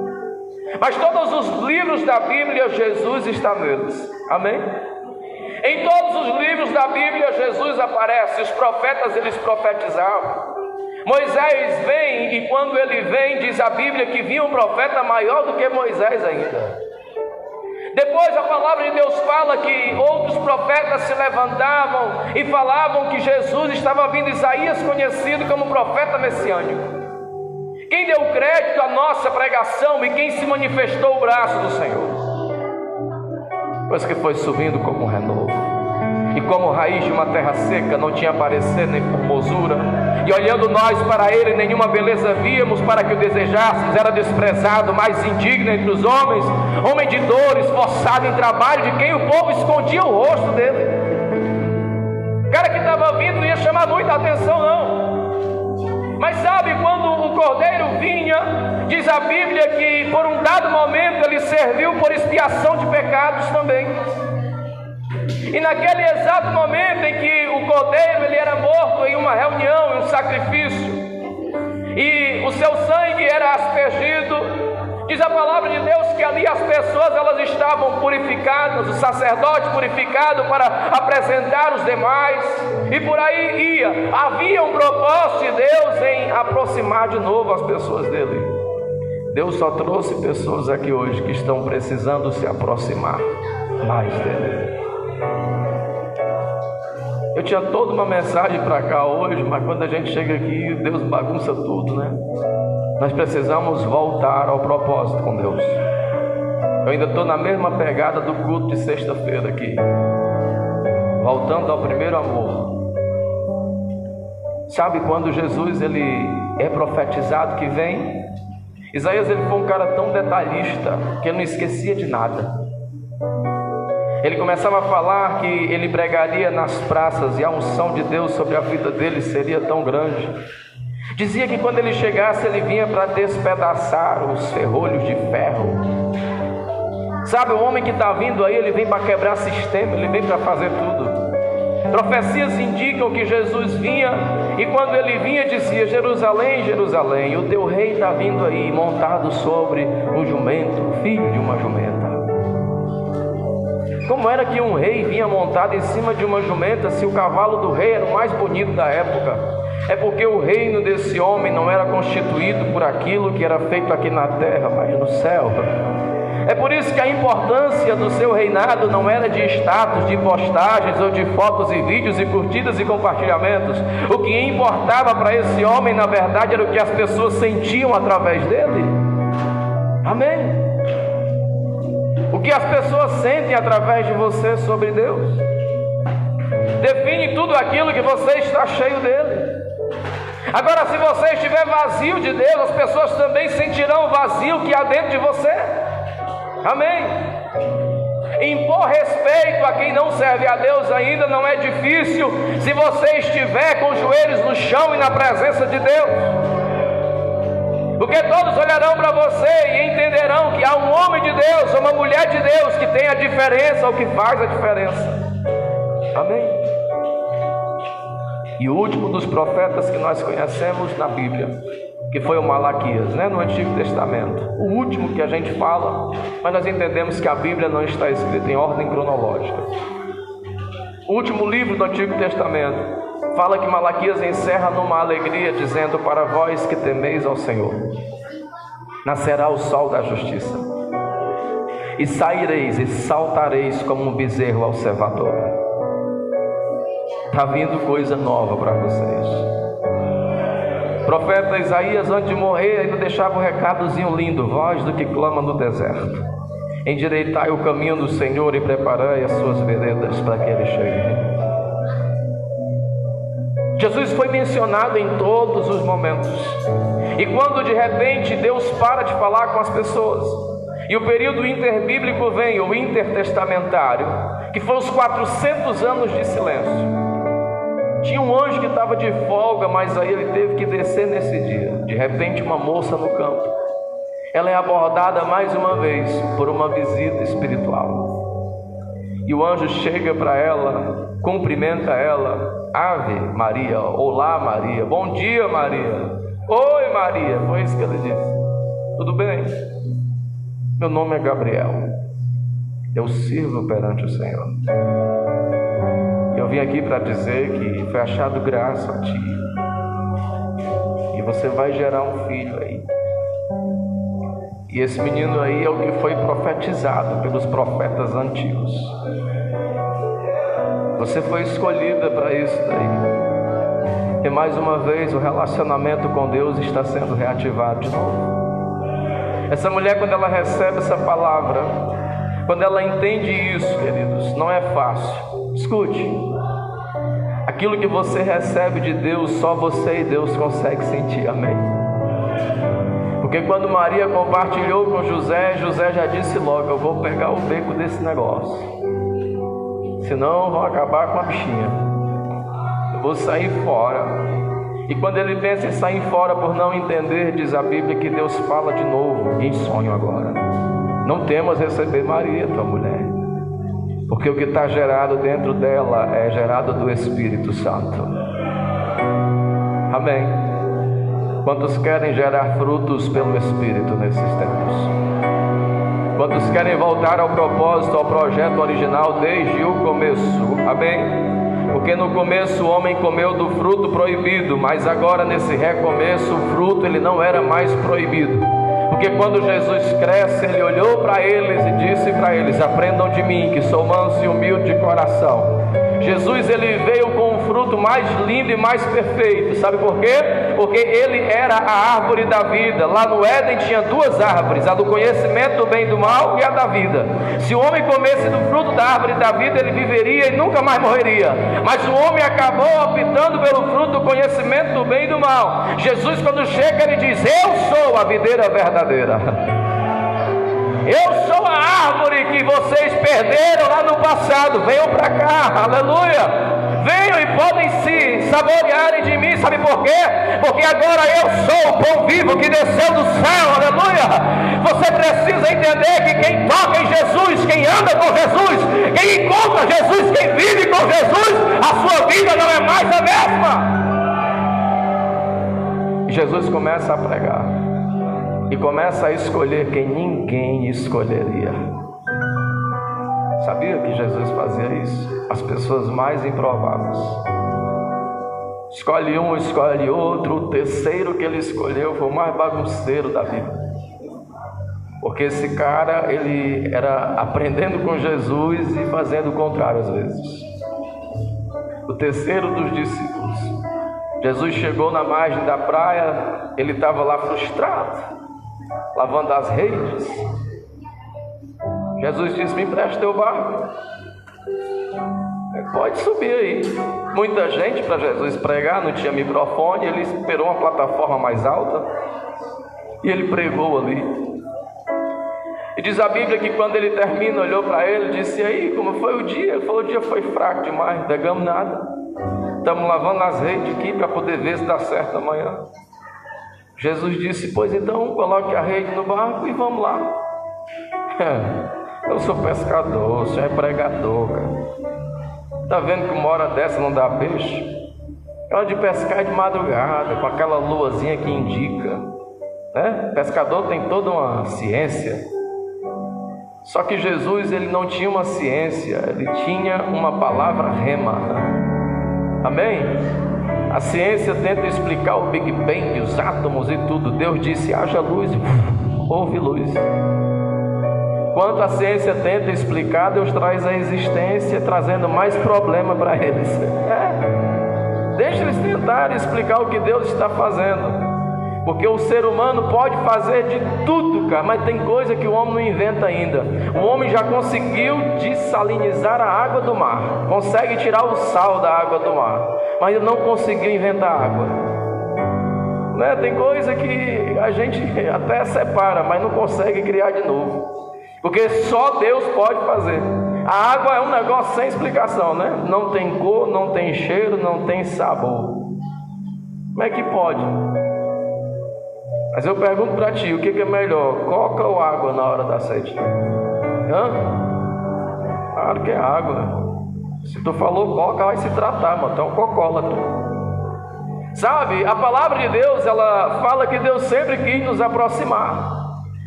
Mas todos os livros da Bíblia, Jesus está neles. Amém? Em todos os livros da Bíblia, Jesus aparece. Os profetas, eles profetizavam. Moisés vem, e quando ele vem, diz a Bíblia que vinha um profeta maior do que Moisés ainda. Depois a palavra de Deus fala que outros profetas se levantavam e falavam que Jesus estava vindo. Isaías, conhecido como profeta messiânico. Quem deu crédito à nossa pregação e quem se manifestou o braço do Senhor? Pois que foi subindo como um renovo, e como raiz de uma terra seca, não tinha parecer nem formosura, e olhando nós para ele, nenhuma beleza víamos, para que o desejássemos. Era desprezado, mais indigno entre os homens, homem de dores, forçado em trabalho, de quem o povo escondia o rosto dele. O cara que estava vindo não ia chamar muita atenção não. Mas sabe, quando o cordeiro vinha, diz a Bíblia que por um dado momento ele serviu por expiação de pecados também. E naquele exato momento em que o cordeiro ele era morto em uma reunião, em um sacrifício, e o seu sangue era aspergido, diz a palavra de Deus que ali as pessoas elas estavam purificadas, o sacerdote purificado para apresentar os demais, e por aí ia. Havia um propósito de Deus em aproximar de novo as pessoas dele. Deus só trouxe pessoas aqui hoje que estão precisando se aproximar mais dele. Eu tinha toda uma mensagem para cá hoje, mas quando a gente chega aqui, Deus bagunça tudo, né? Nós precisamos voltar ao propósito com Deus. Eu ainda estou na mesma pegada do culto de sexta-feira aqui, voltando ao primeiro amor. Sabe quando Jesus ele é profetizado que vem? Isaías ele foi um cara tão detalhista que ele não esquecia de nada. Ele começava a falar que ele pregaria nas praças e a unção de Deus sobre a vida dele seria tão grande. Dizia que quando ele chegasse, ele vinha para despedaçar os ferrolhos de ferro. Sabe, o homem que está vindo aí, ele vem para quebrar sistema, ele vem para fazer tudo. Profecias indicam que Jesus vinha, e quando ele vinha, dizia: Jerusalém, Jerusalém, o teu rei está vindo aí, montado sobre um jumento, filho de uma jumenta. Como era que um rei vinha montado em cima de uma jumenta, se o cavalo do rei era o mais bonito da época? É porque o reino desse homem não era constituído por aquilo que era feito aqui na terra, mas no céu. É por isso que a importância do seu reinado não era de status, de postagens ou de fotos e vídeos e curtidas e compartilhamentos. O que importava para esse homem, na verdade, era o que as pessoas sentiam através dele. Amém? O que as pessoas sentem através de você sobre Deus define tudo aquilo que você está cheio dele. Agora, se você estiver vazio de Deus, as pessoas também sentirão o vazio que há dentro de você. Amém? Impor respeito a quem não serve a Deus ainda não é difícil, se você estiver com os joelhos no chão e na presença de Deus. Porque todos olharão para você e entenderão que há um homem de Deus, uma mulher de Deus que tem a diferença, ou que faz a diferença. Amém? E o último dos profetas que nós conhecemos na Bíblia, que foi o Malaquias, no Antigo Testamento. O último que a gente fala, mas nós entendemos que a Bíblia não está escrita em ordem cronológica. O último livro do Antigo Testamento fala que Malaquias encerra numa alegria, dizendo: para vós que temeis ao Senhor, nascerá o sol da justiça, e saireis e saltareis como um bezerro ao cevador. Está vindo coisa nova para vocês. O profeta Isaías, antes de morrer, ainda deixava um recadozinho lindo: voz do que clama no deserto, endireitai o caminho do Senhor e preparai as suas veredas para que Ele chegue. Jesus foi mencionado em todos os momentos. E quando de repente Deus para de falar com as pessoas, e o período interbíblico vem, o intertestamentário, que foi os 400 anos de silêncio. Tinha um anjo que estava de folga, mas aí ele teve que descer nesse dia. De repente, uma moça no campo, ela é abordada mais uma vez por uma visita espiritual. E o anjo chega para ela, cumprimenta ela: Ave Maria, olá Maria, bom dia Maria, oi Maria. Foi isso que ele disse. Tudo bem? Meu nome é Gabriel, eu sirvo perante o Senhor. Eu vim aqui para dizer que foi achado graça a ti, e você vai gerar um filho aí. E esse menino aí é o que foi profetizado pelos profetas antigos. Você foi escolhida para isso daí. E mais uma vez o relacionamento com Deus está sendo reativado de novo. Essa mulher, quando ela recebe essa palavra, quando ela entende isso, queridos, não é fácil. Escute, aquilo que você recebe de Deus, só você e Deus conseguem sentir. Amém? Porque quando Maria compartilhou com José, José já disse logo: eu vou pegar o beco desse negócio, senão vão acabar com a bichinha, eu vou sair fora. E quando ele pensa em sair fora por não entender, diz a Bíblia que Deus fala de novo em sonho agora: não temas receber Maria, tua mulher, porque o que está gerado dentro dela é gerado do Espírito Santo. Amém? Quantos querem gerar frutos pelo Espírito nesses tempos? Quantos querem voltar ao propósito, ao projeto original desde o começo? Amém? Porque no começo o homem comeu do fruto proibido, mas agora nesse recomeço o fruto ele não era mais proibido. Porque quando Jesus cresce, ele olhou para eles e disse para eles: aprendam de mim, que sou manso e humilde de coração. Jesus, ele veio com um fruto mais lindo e mais perfeito. Sabe por quê? Porque ele era a árvore da vida. Lá no Éden tinha duas árvores: a do conhecimento do bem e do mal e a da vida. Se o homem comesse do fruto da árvore da vida, ele viveria e nunca mais morreria. Mas o homem acabou optando pelo fruto do conhecimento do bem e do mal. Jesus, quando chega, ele diz: eu sou a videira verdadeira. Eu sou a árvore que vocês perderam lá no passado. Venham para cá, aleluia. Venham e podem se saborearem de mim. Sabe por quê? Porque agora eu sou o pão vivo que desceu do céu, aleluia. Você precisa entender que quem toca em Jesus, quem anda com Jesus, quem encontra Jesus, quem vive com Jesus, a sua vida não é mais a mesma. E Jesus começa a pregar e começa a escolher quem ninguém escolheria. Sabia que Jesus fazia isso? As pessoas mais improváveis. Escolhe um, escolhe outro. O terceiro que ele escolheu foi o mais bagunceiro da vida. Porque esse cara, ele era aprendendo com Jesus e fazendo o contrário às vezes. O terceiro dos discípulos. Jesus chegou na margem da praia, ele estava lá frustrado, lavando as redes. Jesus disse: me empresta teu barco. Pode subir aí. Muita gente para Jesus pregar, não tinha microfone, ele esperou uma plataforma mais alta e ele pregou ali. E diz a Bíblia que quando ele termina, olhou para ele e disse: e aí, como foi o dia? Ele falou: o dia foi fraco demais, não pegamos nada. Estamos lavando as redes aqui para poder ver se dá certo amanhã. Jesus disse: pois então coloque a rede no barco e vamos lá. Eu sou pescador, você é pregador, cara. Está vendo que uma hora dessa não dá peixe? É hora de pescar de madrugada, com aquela luazinha que indica, né? Pescador tem toda uma ciência. Só que Jesus, ele não tinha uma ciência, ele tinha uma palavra rema. Amém? A ciência tenta explicar o Big Bang, os átomos e tudo. Deus disse: haja luz, houve luz. Quando a ciência tenta explicar, Deus traz a existência, trazendo mais problema para eles. Deixa eles tentarem explicar o que Deus está fazendo. Porque o ser humano pode fazer de tudo, cara, mas tem coisa que o homem não inventa ainda. O homem já conseguiu dessalinizar a água do mar, consegue tirar o sal da água do mar, mas ele não conseguiu inventar água, né? Tem coisa que a gente até separa, mas não consegue criar de novo, porque só Deus pode fazer. A água é um negócio sem explicação, né? Não tem cor, não tem cheiro, não tem sabor. Como é que pode? Mas eu pergunto para ti, o que é melhor, coca ou água na hora da sede? Claro que é água. Se tu falou coca, vai se tratar, mano. Tu é um cocólatra. Sabe, a palavra de Deus, ela fala que Deus sempre quis nos aproximar.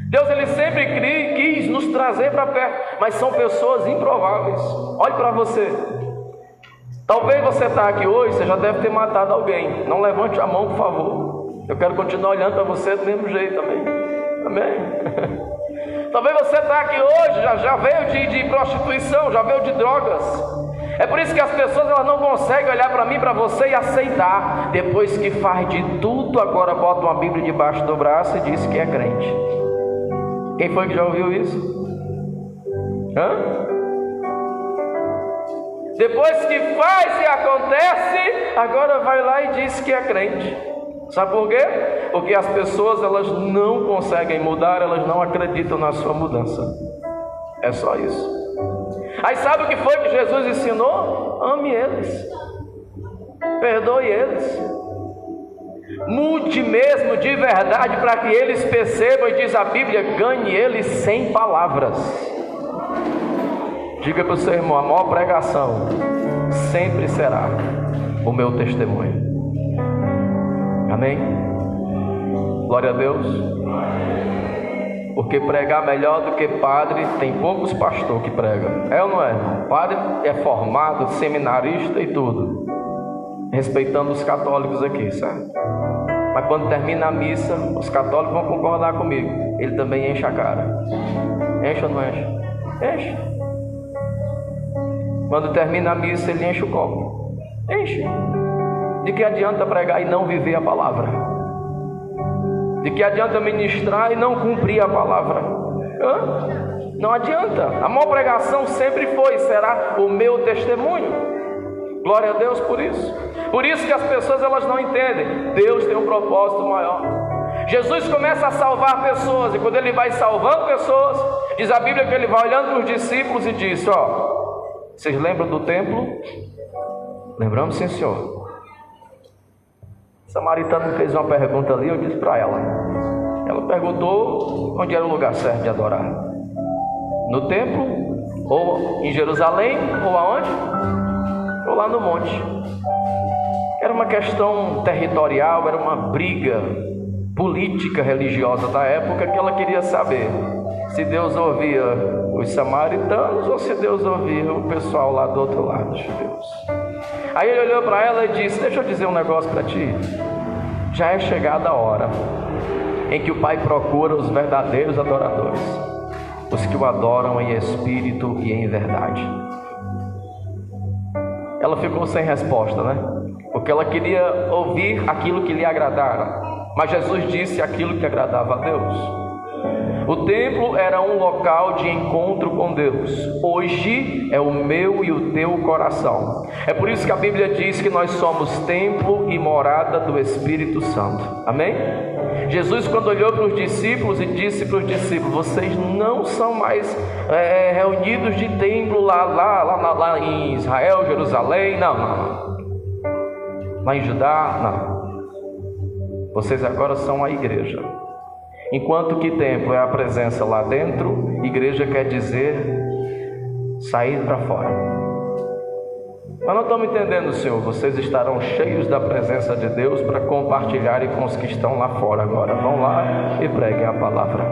Deus, ele sempre quis nos trazer para perto, mas são pessoas improváveis. Olhe para você. Talvez você está aqui hoje, você já deve ter matado alguém. Não levante a mão, por favor. Eu quero continuar olhando para você do mesmo jeito também. Amém? Talvez você está aqui hoje, já veio de prostituição, já veio de drogas. É por isso que as pessoas elas não conseguem olhar para mim, para você e aceitar. Depois que faz de tudo, agora bota uma Bíblia debaixo do braço e diz que é crente. Quem foi que já ouviu isso? Depois que faz e acontece, agora vai lá e diz que é crente. Sabe por quê? Porque as pessoas elas não conseguem mudar, elas não acreditam na sua mudança. É só isso. Aí sabe o que foi que Jesus ensinou? Ame eles, perdoe eles, mude mesmo de verdade para que eles percebam, e diz a Bíblia, ganhe eles sem palavras. Diga para o seu irmão, a maior pregação sempre será o meu testemunho. Amém? Glória a Deus. Porque pregar melhor do que padre, tem poucos pastores que pregam. É ou não é? Padre é formado, seminarista e tudo, respeitando os católicos aqui, sabe? Mas quando termina a missa, os católicos vão concordar comigo, ele também enche a cara. Enche ou não enche? Enche. Quando termina a missa, ele enche o copo. Enche. De que adianta pregar e não viver a palavra? De que adianta ministrar e não cumprir a palavra? Não adianta. A maior pregação sempre foi e será o meu testemunho. Glória a Deus por isso. Por isso que as pessoas elas não entendem. Deus tem um propósito maior. Jesus começa a salvar pessoas, e quando ele vai salvando pessoas, diz a Bíblia que ele vai olhando para os discípulos e diz: vocês lembram do templo? Lembramos, sim, senhor. A samaritana me fez uma pergunta ali, eu disse para ela. Ela perguntou onde era o lugar certo de adorar. No templo, ou em Jerusalém, ou aonde? Ou lá no monte. Era uma questão territorial, era uma briga política religiosa da época, que ela queria saber se Deus ouvia os samaritanos ou se Deus ouvia o pessoal lá do outro lado, dos judeus. Aí ele olhou para ela e disse: deixa eu dizer um negócio para ti. Já é chegada a hora em que o Pai procura os verdadeiros adoradores, os que o adoram em espírito e em verdade. Ela ficou sem resposta, né? Porque ela queria ouvir aquilo que lhe agradara, mas Jesus disse aquilo que agradava a Deus. O templo era um local de encontro com Deus. Hoje é o meu e o teu coração. É por isso que a Bíblia diz que nós somos templo e morada do Espírito Santo. Amém? Jesus, quando olhou para os discípulos e disse para os discípulos: vocês não são mais reunidos de templo lá em Israel, Jerusalém. Não. Lá em Judá, não. Vocês agora são a igreja. Enquanto que templo é a presença lá dentro, igreja quer dizer sair para fora. Mas não estamos entendendo, Senhor. Vocês estarão cheios da presença de Deus para compartilharem com os que estão lá fora agora. Vão lá e preguem a palavra.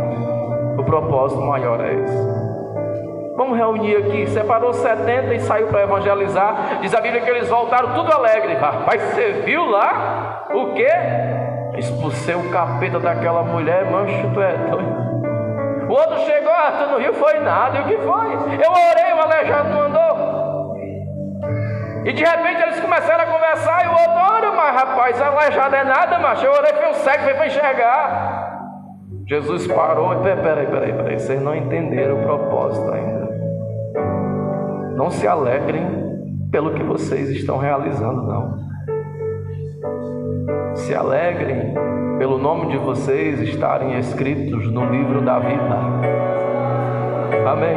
O propósito maior é esse. Vamos reunir aqui. Separou 70 e saiu para evangelizar. Diz a Bíblia que eles voltaram tudo alegre. Rapaz, você viu lá o quê? Expulsei o capeta daquela mulher. Mancho, tu é doido. O outro chegou: tu não viu, foi nada. E o que foi? Eu orei, o aleijado não andou. E de repente eles começaram a conversar. E o outro: ora, mas rapaz, aleijado é nada, macho. Eu orei, foi um cego, veio para enxergar. Jesus parou e: peraí, vocês não entenderam o propósito ainda. Não se alegrem pelo que vocês estão realizando, não. Se alegrem pelo nome de vocês estarem escritos no livro da vida. Amém?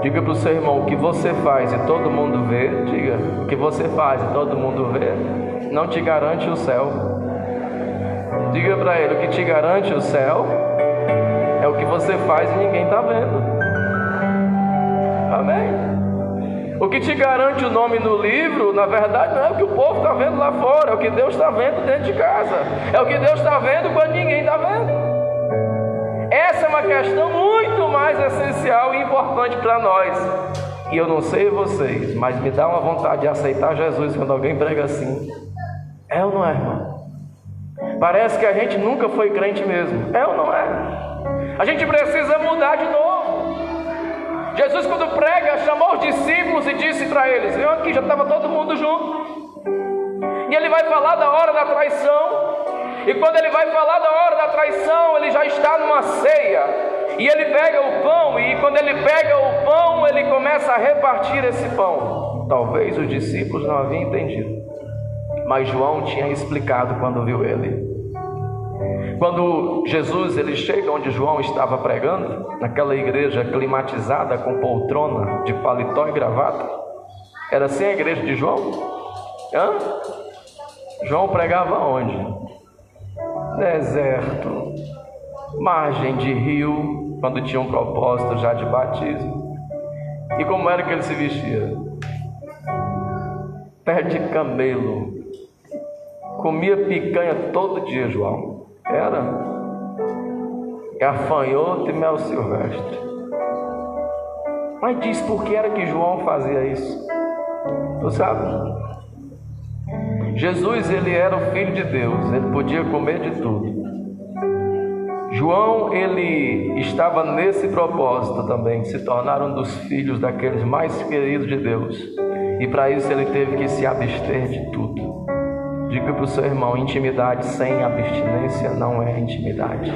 Diga para o seu irmão: o que você faz e todo mundo vê. Diga: o que você faz e todo mundo vê não te garante o céu. Diga para ele: o que te garante o céu é o que você faz e ninguém está vendo. Amém? O que te garante o nome no livro, na verdade, não é o que o povo está vendo lá fora, é o que Deus está vendo dentro de casa. É o que Deus está vendo quando ninguém está vendo. Essa é uma questão muito mais essencial e importante para nós. E eu não sei vocês, mas me dá uma vontade de aceitar Jesus quando alguém prega assim. É ou não é, irmão? Parece que a gente nunca foi crente mesmo. É ou não é? A gente precisa mudar de novo. Jesus, quando prega, chamou os discípulos e disse para eles: eu aqui, já estava todo mundo junto. E ele vai falar da hora da traição. E quando ele vai falar da hora da traição, ele já está numa ceia. E ele pega o pão, e quando ele pega o pão, ele começa a repartir esse pão. Talvez os discípulos não haviam entendido, mas João tinha explicado quando viu ele. Quando Jesus ele chega onde João estava pregando, naquela igreja climatizada com poltrona de paletó e gravata, era assim a igreja de João? João pregava onde? Deserto, margem de rio, quando tinha um propósito já de batismo. E como era que ele se vestia? Pé de camelo. Comia picanha todo dia, João. Era gafanhoto e mel silvestre. Mas diz por que era que João fazia isso. Tu sabe? Jesus, ele era o Filho de Deus. Ele podia comer de tudo. João, ele estava nesse propósito também, se tornar um dos filhos daqueles mais queridos de Deus. E para isso ele teve que se abster de tudo. Diga para o seu irmão: intimidade sem abstinência não é intimidade.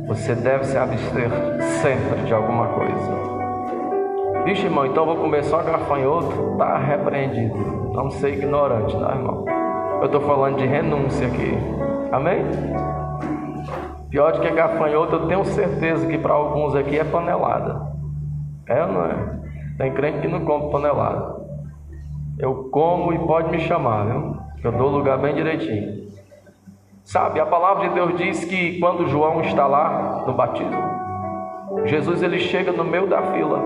Você deve se abster sempre de alguma coisa. Vixe, irmão, então eu vou comer só gafanhoto? Está repreendido. Não ser ignorante, não, irmão. Eu estou falando de renúncia aqui. Amém? Pior do que gafanhoto, eu tenho certeza que para alguns aqui é panelada. É ou não é? Tem crente que não come panelada. Eu como e pode me chamar, viu? Eu dou lugar bem direitinho. Sabe, a palavra de Deus diz que quando João está lá no batismo, Jesus ele chega no meio da fila.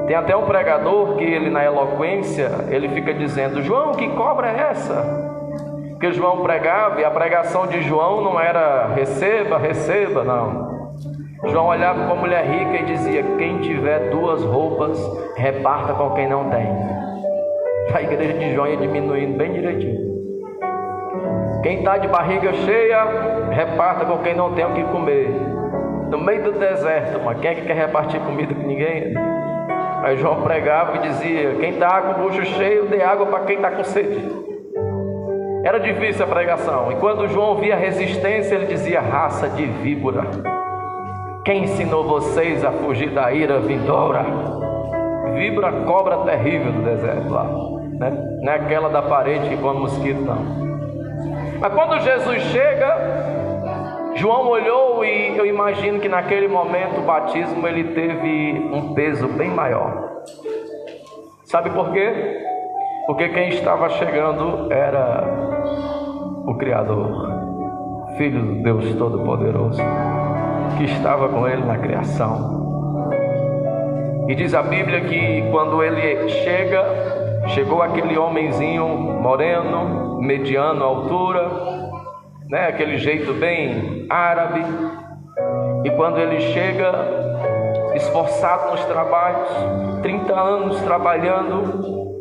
Tem até um pregador que ele, na eloquência, ele fica dizendo: João, que cobra é essa? Porque João pregava e a pregação de João não era receba, receba, não. João olhava para a mulher rica e dizia: quem tiver 2 roupas, reparta com quem não tem. A igreja de João ia diminuindo bem direitinho. Quem está de barriga cheia, reparta com quem não tem o que comer. No meio do deserto, mas quem é que quer repartir comida com ninguém? Aí João pregava e dizia: quem está com o bucho cheio, dê água para quem está com sede. Era difícil a pregação. E quando João via resistência, ele dizia: raça de víbora, quem ensinou vocês a fugir da ira vindoura? Víbora, cobra terrível do deserto lá, né? Não é aquela da parede que come mosquito, não. Mas quando Jesus chega, João olhou, e eu imagino que naquele momento o batismo ele teve um peso bem maior. Sabe por quê? Porque quem estava chegando era o Criador, Filho do Deus Todo-Poderoso, que estava com ele na criação. E diz a Bíblia que quando ele chegou aquele homenzinho moreno, mediano altura, né, aquele jeito bem árabe. E quando ele chega, esforçado nos trabalhos, 30 anos trabalhando,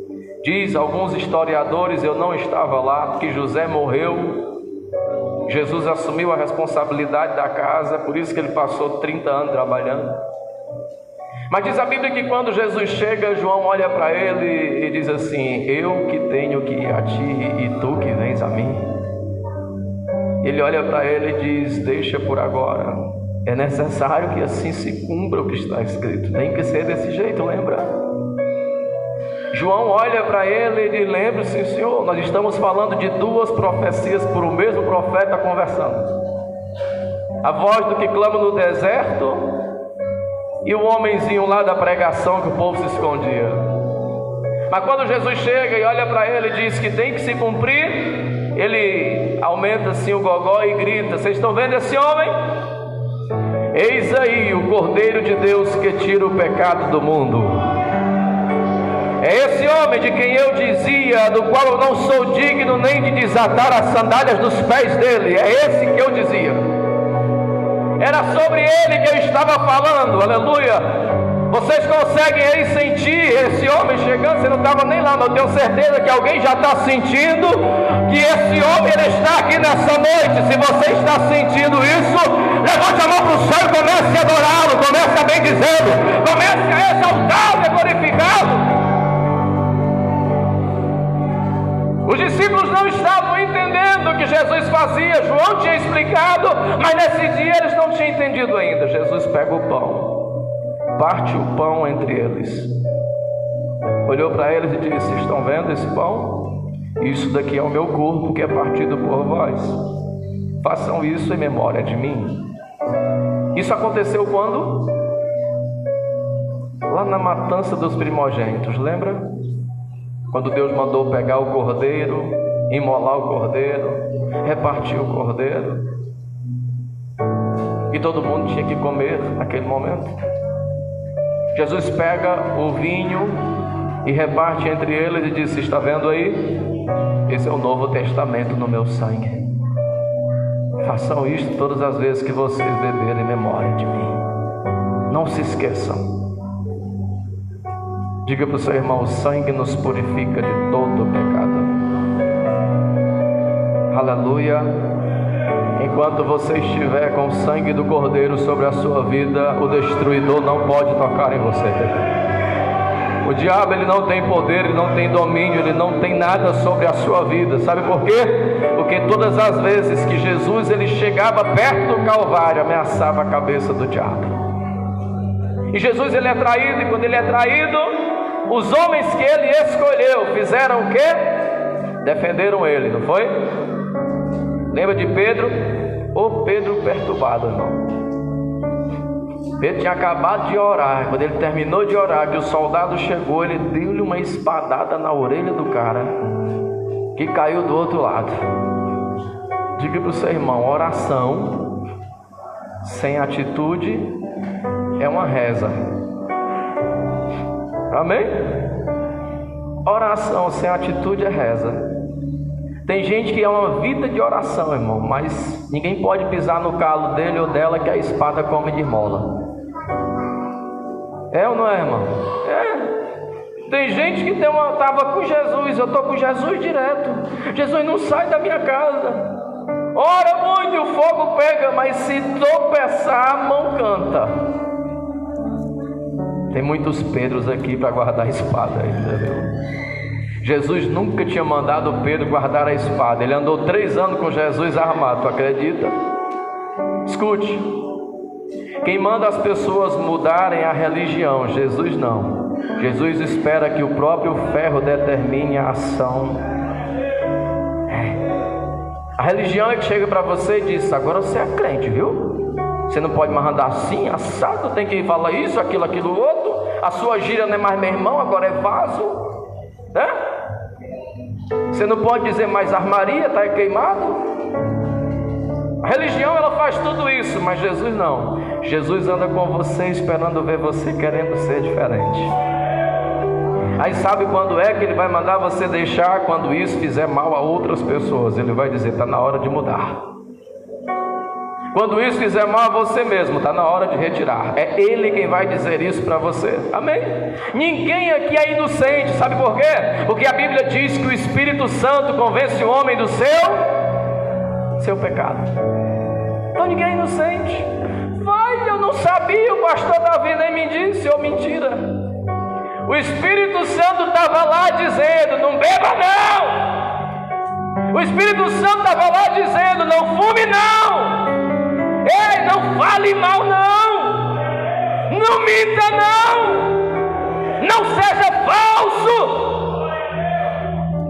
diz alguns historiadores, eu não estava lá, que José morreu, Jesus assumiu a responsabilidade da casa, por isso que ele passou 30 anos trabalhando. Mas diz a Bíblia que quando Jesus chega, João olha para ele e diz assim: eu que tenho que ir a ti e tu que vens a mim. Ele olha para ele e diz: deixa por agora, é necessário que assim se cumpra o que está escrito, tem que ser desse jeito, lembra? João olha para ele e diz: lembre-se, Senhor, nós estamos falando de duas profecias por o mesmo profeta conversando. A voz do que clama no deserto e o homenzinho lá da pregação que o povo se escondia. Mas quando Jesus chega e olha para ele e diz que tem que se cumprir, ele aumenta assim o gogó e grita: vocês estão vendo esse homem? Eis aí o Cordeiro de Deus que tira o pecado do mundo. É esse homem de quem eu dizia, do qual eu não sou digno nem de desatar as sandálias dos pés dele. É esse que eu dizia. Era sobre ele que eu estava falando, aleluia. Vocês conseguem aí sentir esse homem chegando? Você não estava nem lá, mas eu tenho certeza que alguém já está sentindo que esse homem ele está aqui nessa noite. Se você está sentindo isso, levante a mão para o céu e comece a adorá-lo, comece a bendizê-lo, comece a exaltá-lo e glorificá-lo. Os discípulos não estavam entendendo o que Jesus fazia. João tinha explicado, mas nesse dia eles não tinham entendido ainda. Jesus pega o pão, parte o pão entre eles, olhou para eles e disse: estão vendo esse pão? Isso daqui é o meu corpo que é partido por vós. Façam isso em memória de mim. Isso aconteceu quando? Lá na matança dos primogênitos, lembra? Quando Deus mandou pegar o cordeiro, imolar o cordeiro, repartir o cordeiro, e todo mundo tinha que comer naquele momento. Jesus pega o vinho e reparte entre eles e diz: está vendo aí? Esse é o Novo Testamento no meu sangue. Façam isto todas as vezes que vocês beberem em memória de mim. Não se esqueçam. Diga para o seu irmão: o sangue nos purifica de todo o pecado. Aleluia. Enquanto você estiver com o sangue do Cordeiro sobre a sua vida, o destruidor não pode tocar em você. O diabo ele não tem poder, ele não tem domínio, ele não tem nada sobre a sua vida. Sabe por quê? Porque todas as vezes que Jesus ele chegava perto do Calvário, ameaçava a cabeça do diabo. E Jesus ele é traído, e quando ele é traído, os homens que ele escolheu fizeram o quê? Defenderam ele, não foi? Lembra de Pedro? Ô Pedro perturbado, irmão. Pedro tinha acabado de orar. Quando ele terminou de orar, que o soldado chegou, ele deu-lhe uma espadada na orelha do cara, que caiu do outro lado. Diga para o seu irmão: oração sem atitude é uma reza. Amém? Oração sem atitude é reza. Tem gente que é uma vida de oração, irmão, mas ninguém pode pisar no calo dele ou dela, que a espada come de mola. É ou não é, irmão? É. Tem gente que estava com Jesus. Eu estou com Jesus direto. Jesus não sai da minha casa. Ora muito e o fogo pega, mas se tropeçar, a mão canta. Tem muitos Pedros aqui para guardar a espada ainda, viu? Jesus nunca tinha mandado Pedro guardar a espada. Ele andou 3 anos com Jesus armado, tu acredita? Escute, quem manda as pessoas mudarem a religião, Jesus não. Jesus espera que o próprio ferro determine a ação. A religião é que chega para você e diz: agora você é crente, viu? Você não pode mais andar assim, assado, tem que falar isso, aquilo, outro. A sua gíria não é mais meu irmão, agora é vaso, né? Você não pode dizer mais armaria, está queimado. A religião, ela faz tudo isso, mas Jesus não. Jesus anda com você esperando ver você querendo ser diferente. Aí sabe quando é que Ele vai mandar você deixar? Quando isso fizer mal a outras pessoas. Ele vai dizer: está na hora de mudar. Quando isso fizer mal a você mesmo, está na hora de retirar. É Ele quem vai dizer isso para você. Amém? Ninguém aqui é inocente. Sabe por quê? Porque a Bíblia diz que o Espírito Santo convence o homem do seu pecado. Então ninguém é inocente. Vai, eu não sabia, o pastor Davi nem me disse. Ou mentira. O Espírito Santo estava lá dizendo: não beba não. O Espírito Santo estava lá dizendo: não fume não. Ei, não fale mal não. Não minta não. Não seja falso.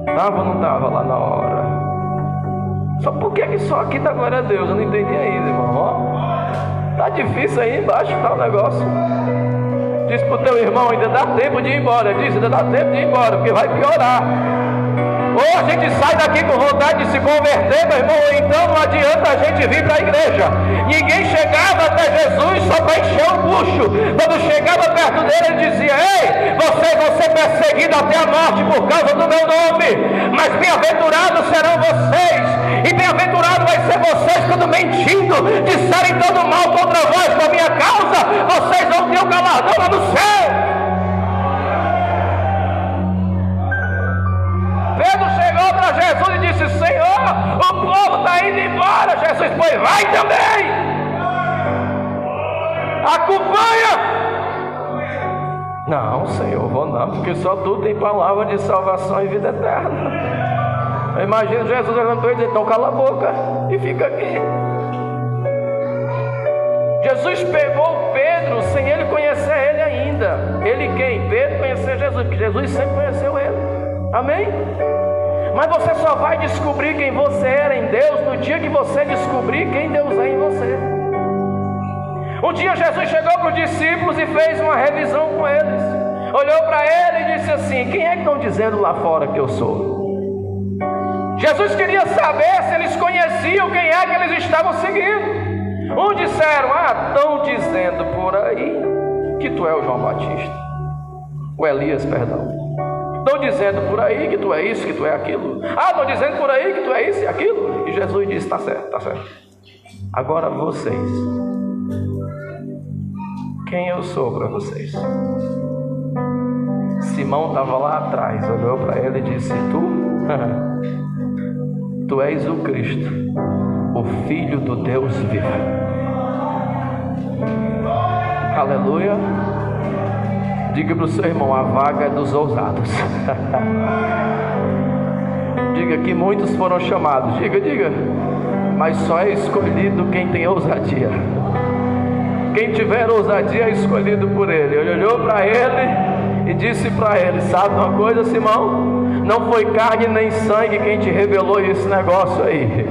Estava ou não estava lá na hora? Só por que só aqui está glória a Deus? Eu não entendi ainda, irmão. Está difícil aí embaixo, tá o negócio. Diz para o teu irmão: ainda dá tempo de ir embora. Diz: ainda dá tempo de ir embora, porque vai piorar. Ou a gente sai daqui com vontade de se converter, meu irmão, ou então não adianta a gente vir para a igreja. Ninguém chegava até Jesus só para encher o bucho. Quando chegava perto dele, ele dizia: ei, vocês vão ser perseguidos até a morte por causa do meu nome, mas bem-aventurados serão vocês, e bem-aventurado vai ser vocês quando mentindo disserem todo mal contra vós por minha causa. Vocês vão ter o galardão lá no céu. Pedro chegou para Jesus e disse: Senhor, o povo está indo embora. Jesus: pois vai também, acompanha. Não, Senhor, vou não, porque só tu tem palavra de salvação e vida eterna. Eu imagino Jesus olhando para ele e dizendo: então cala a boca e fica aqui. Jesus pegou Pedro sem ele conhecer ele ainda. Ele quem? Pedro conhecer Jesus, porque Jesus sempre conheceu ele. Amém? Mas você só vai descobrir quem você era em Deus no dia que você descobrir quem Deus é em você. Um dia Jesus chegou para os discípulos e fez uma revisão com eles. Olhou para ele e disse assim: quem é que estão dizendo lá fora que eu sou? Jesus queria saber se eles conheciam quem é que eles estavam seguindo. Uns disseram: estão dizendo por aí que tu é o João Batista, o Elias, perdão. Estão dizendo por aí que tu é isso, que tu é aquilo. Estão dizendo por aí que tu é isso e aquilo. E Jesus disse: está certo, está certo. Agora vocês, quem eu sou para vocês? Simão estava lá atrás, olhou para ele e disse: tu és o Cristo, o Filho do Deus vivo. Aleluia. Diga para o seu irmão: a vaga é dos ousados. Diga que muitos foram chamados. Diga. Mas só é escolhido quem tem ousadia. Quem tiver ousadia é escolhido por ele. Ele olhou para ele e disse para ele: sabe uma coisa, Simão? Não foi carne nem sangue quem te revelou esse negócio aí.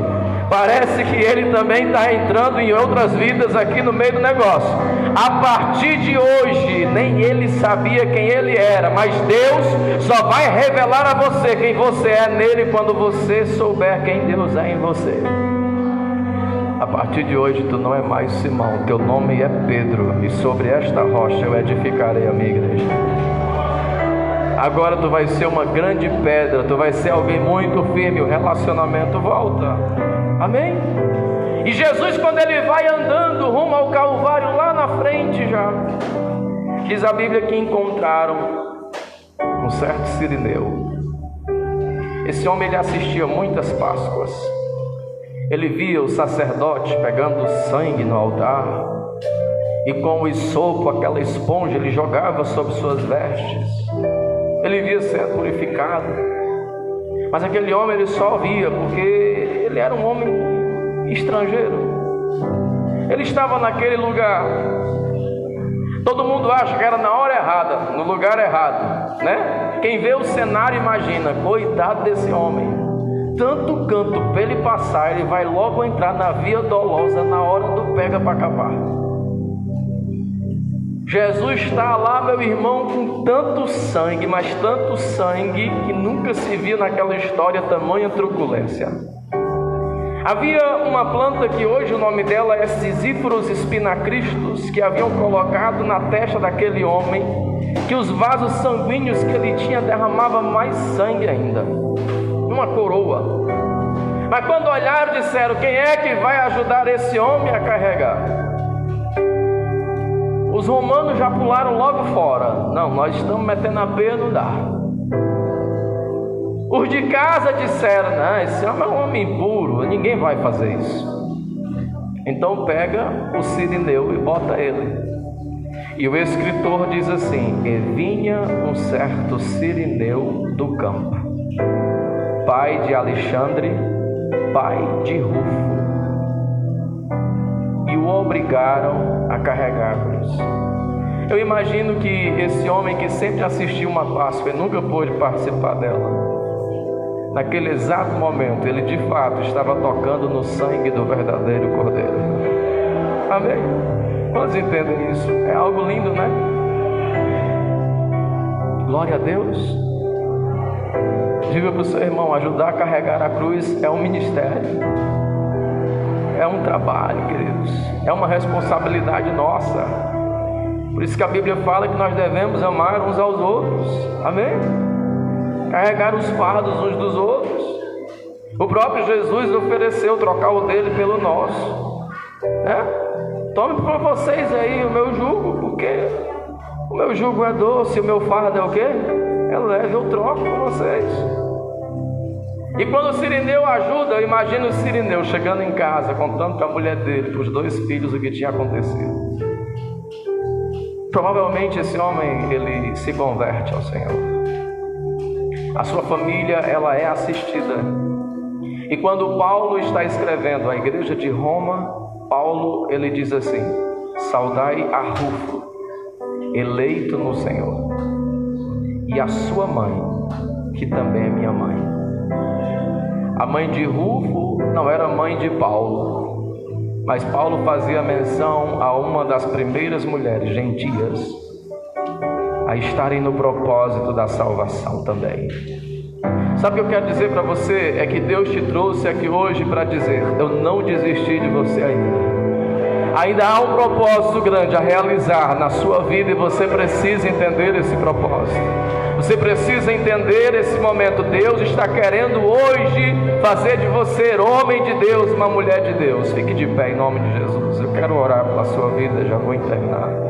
Parece que ele também está entrando em outras vidas aqui no meio do negócio. A partir de hoje, nem ele sabia quem ele era, mas Deus só vai revelar a você quem você é nele quando você souber quem Deus é em você. A partir de hoje tu não é mais Simão, teu nome é Pedro, e sobre esta rocha eu edificarei a minha igreja. Agora tu vai ser uma grande pedra, tu vai ser alguém muito firme, o relacionamento volta. Amém? E Jesus, quando ele vai andando rumo ao Calvário, lá na frente já, diz a Bíblia que encontraram um certo sirineu. Esse homem, ele assistia muitas Páscoas. Ele via o sacerdote pegando sangue no altar, e com o hisopo, aquela esponja, ele jogava sobre suas vestes. ele via sendo purificado. Mas aquele homem ele só via porque ele era um homem estrangeiro. Ele estava naquele lugar. Todo mundo acha que era na hora errada, no lugar errado, né? Quem vê o cenário imagina, coitado desse homem. Tanto canto para ele passar, ele vai logo entrar na via dolosa na hora do pega para acabar. Jesus está lá, meu irmão, com tanto sangue, mas tanto sangue que nunca se viu naquela história tamanha truculência. Havia uma planta que hoje o nome dela é Cisíforos spinacristos, que haviam colocado na testa daquele homem, que os vasos sanguíneos que ele tinha derramavam mais sangue ainda. Uma coroa. Mas quando olharam, disseram: quem é que vai ajudar esse homem a carregar? Os romanos já pularam logo fora. Não, nós estamos metendo a peia, não dá. Os de casa disseram: não, esse homem é um homem puro, ninguém vai fazer isso. Então pega o sirineu e bota ele. E o escritor diz assim: e vinha um certo sirineu do campo, pai de Alexandre, pai de Rufo, e o obrigaram a carregar a cruz. Eu imagino que esse homem que sempre assistiu uma Páscoa e nunca pôde participar dela, naquele exato momento, ele de fato estava tocando no sangue do verdadeiro Cordeiro. Amém? Quantos entendem isso? É algo lindo, né? Glória a Deus. Diga para o seu irmão: ajudar a carregar a cruz é um ministério, é um trabalho, queridos, é uma responsabilidade nossa. Por isso que a Bíblia fala que nós devemos amar uns aos outros. Amém? Carregar os fardos uns dos outros. O próprio Jesus ofereceu trocar o dele pelo nosso, né? Tome para vocês aí o meu jugo, porque o meu jugo é doce, o meu fardo é o quê? É leve, eu troco com vocês. E quando o sirineu ajuda, eu imagino o sirineu chegando em casa, contando para a mulher dele, para os 2 filhos, o que tinha acontecido. Provavelmente esse homem, ele se converte ao Senhor. A sua família, ela é assistida. E quando Paulo está escrevendo à igreja de Roma, Paulo, ele diz assim: saudai a Rufo, eleito no Senhor, e a sua mãe, que também é minha mãe. A mãe de Rufo não era mãe de Paulo, mas Paulo fazia menção a uma das primeiras mulheres gentias a estarem no propósito da salvação também. Sabe o que eu quero dizer para você? É que Deus te trouxe aqui hoje para dizer: eu não desisti de você ainda. Ainda há um propósito grande a realizar na sua vida e você precisa entender esse propósito. Você precisa entender esse momento. Deus está querendo hoje fazer de você homem de Deus, uma mulher de Deus. Fique de pé em nome de Jesus. Eu quero orar pela sua vida, já vou terminar.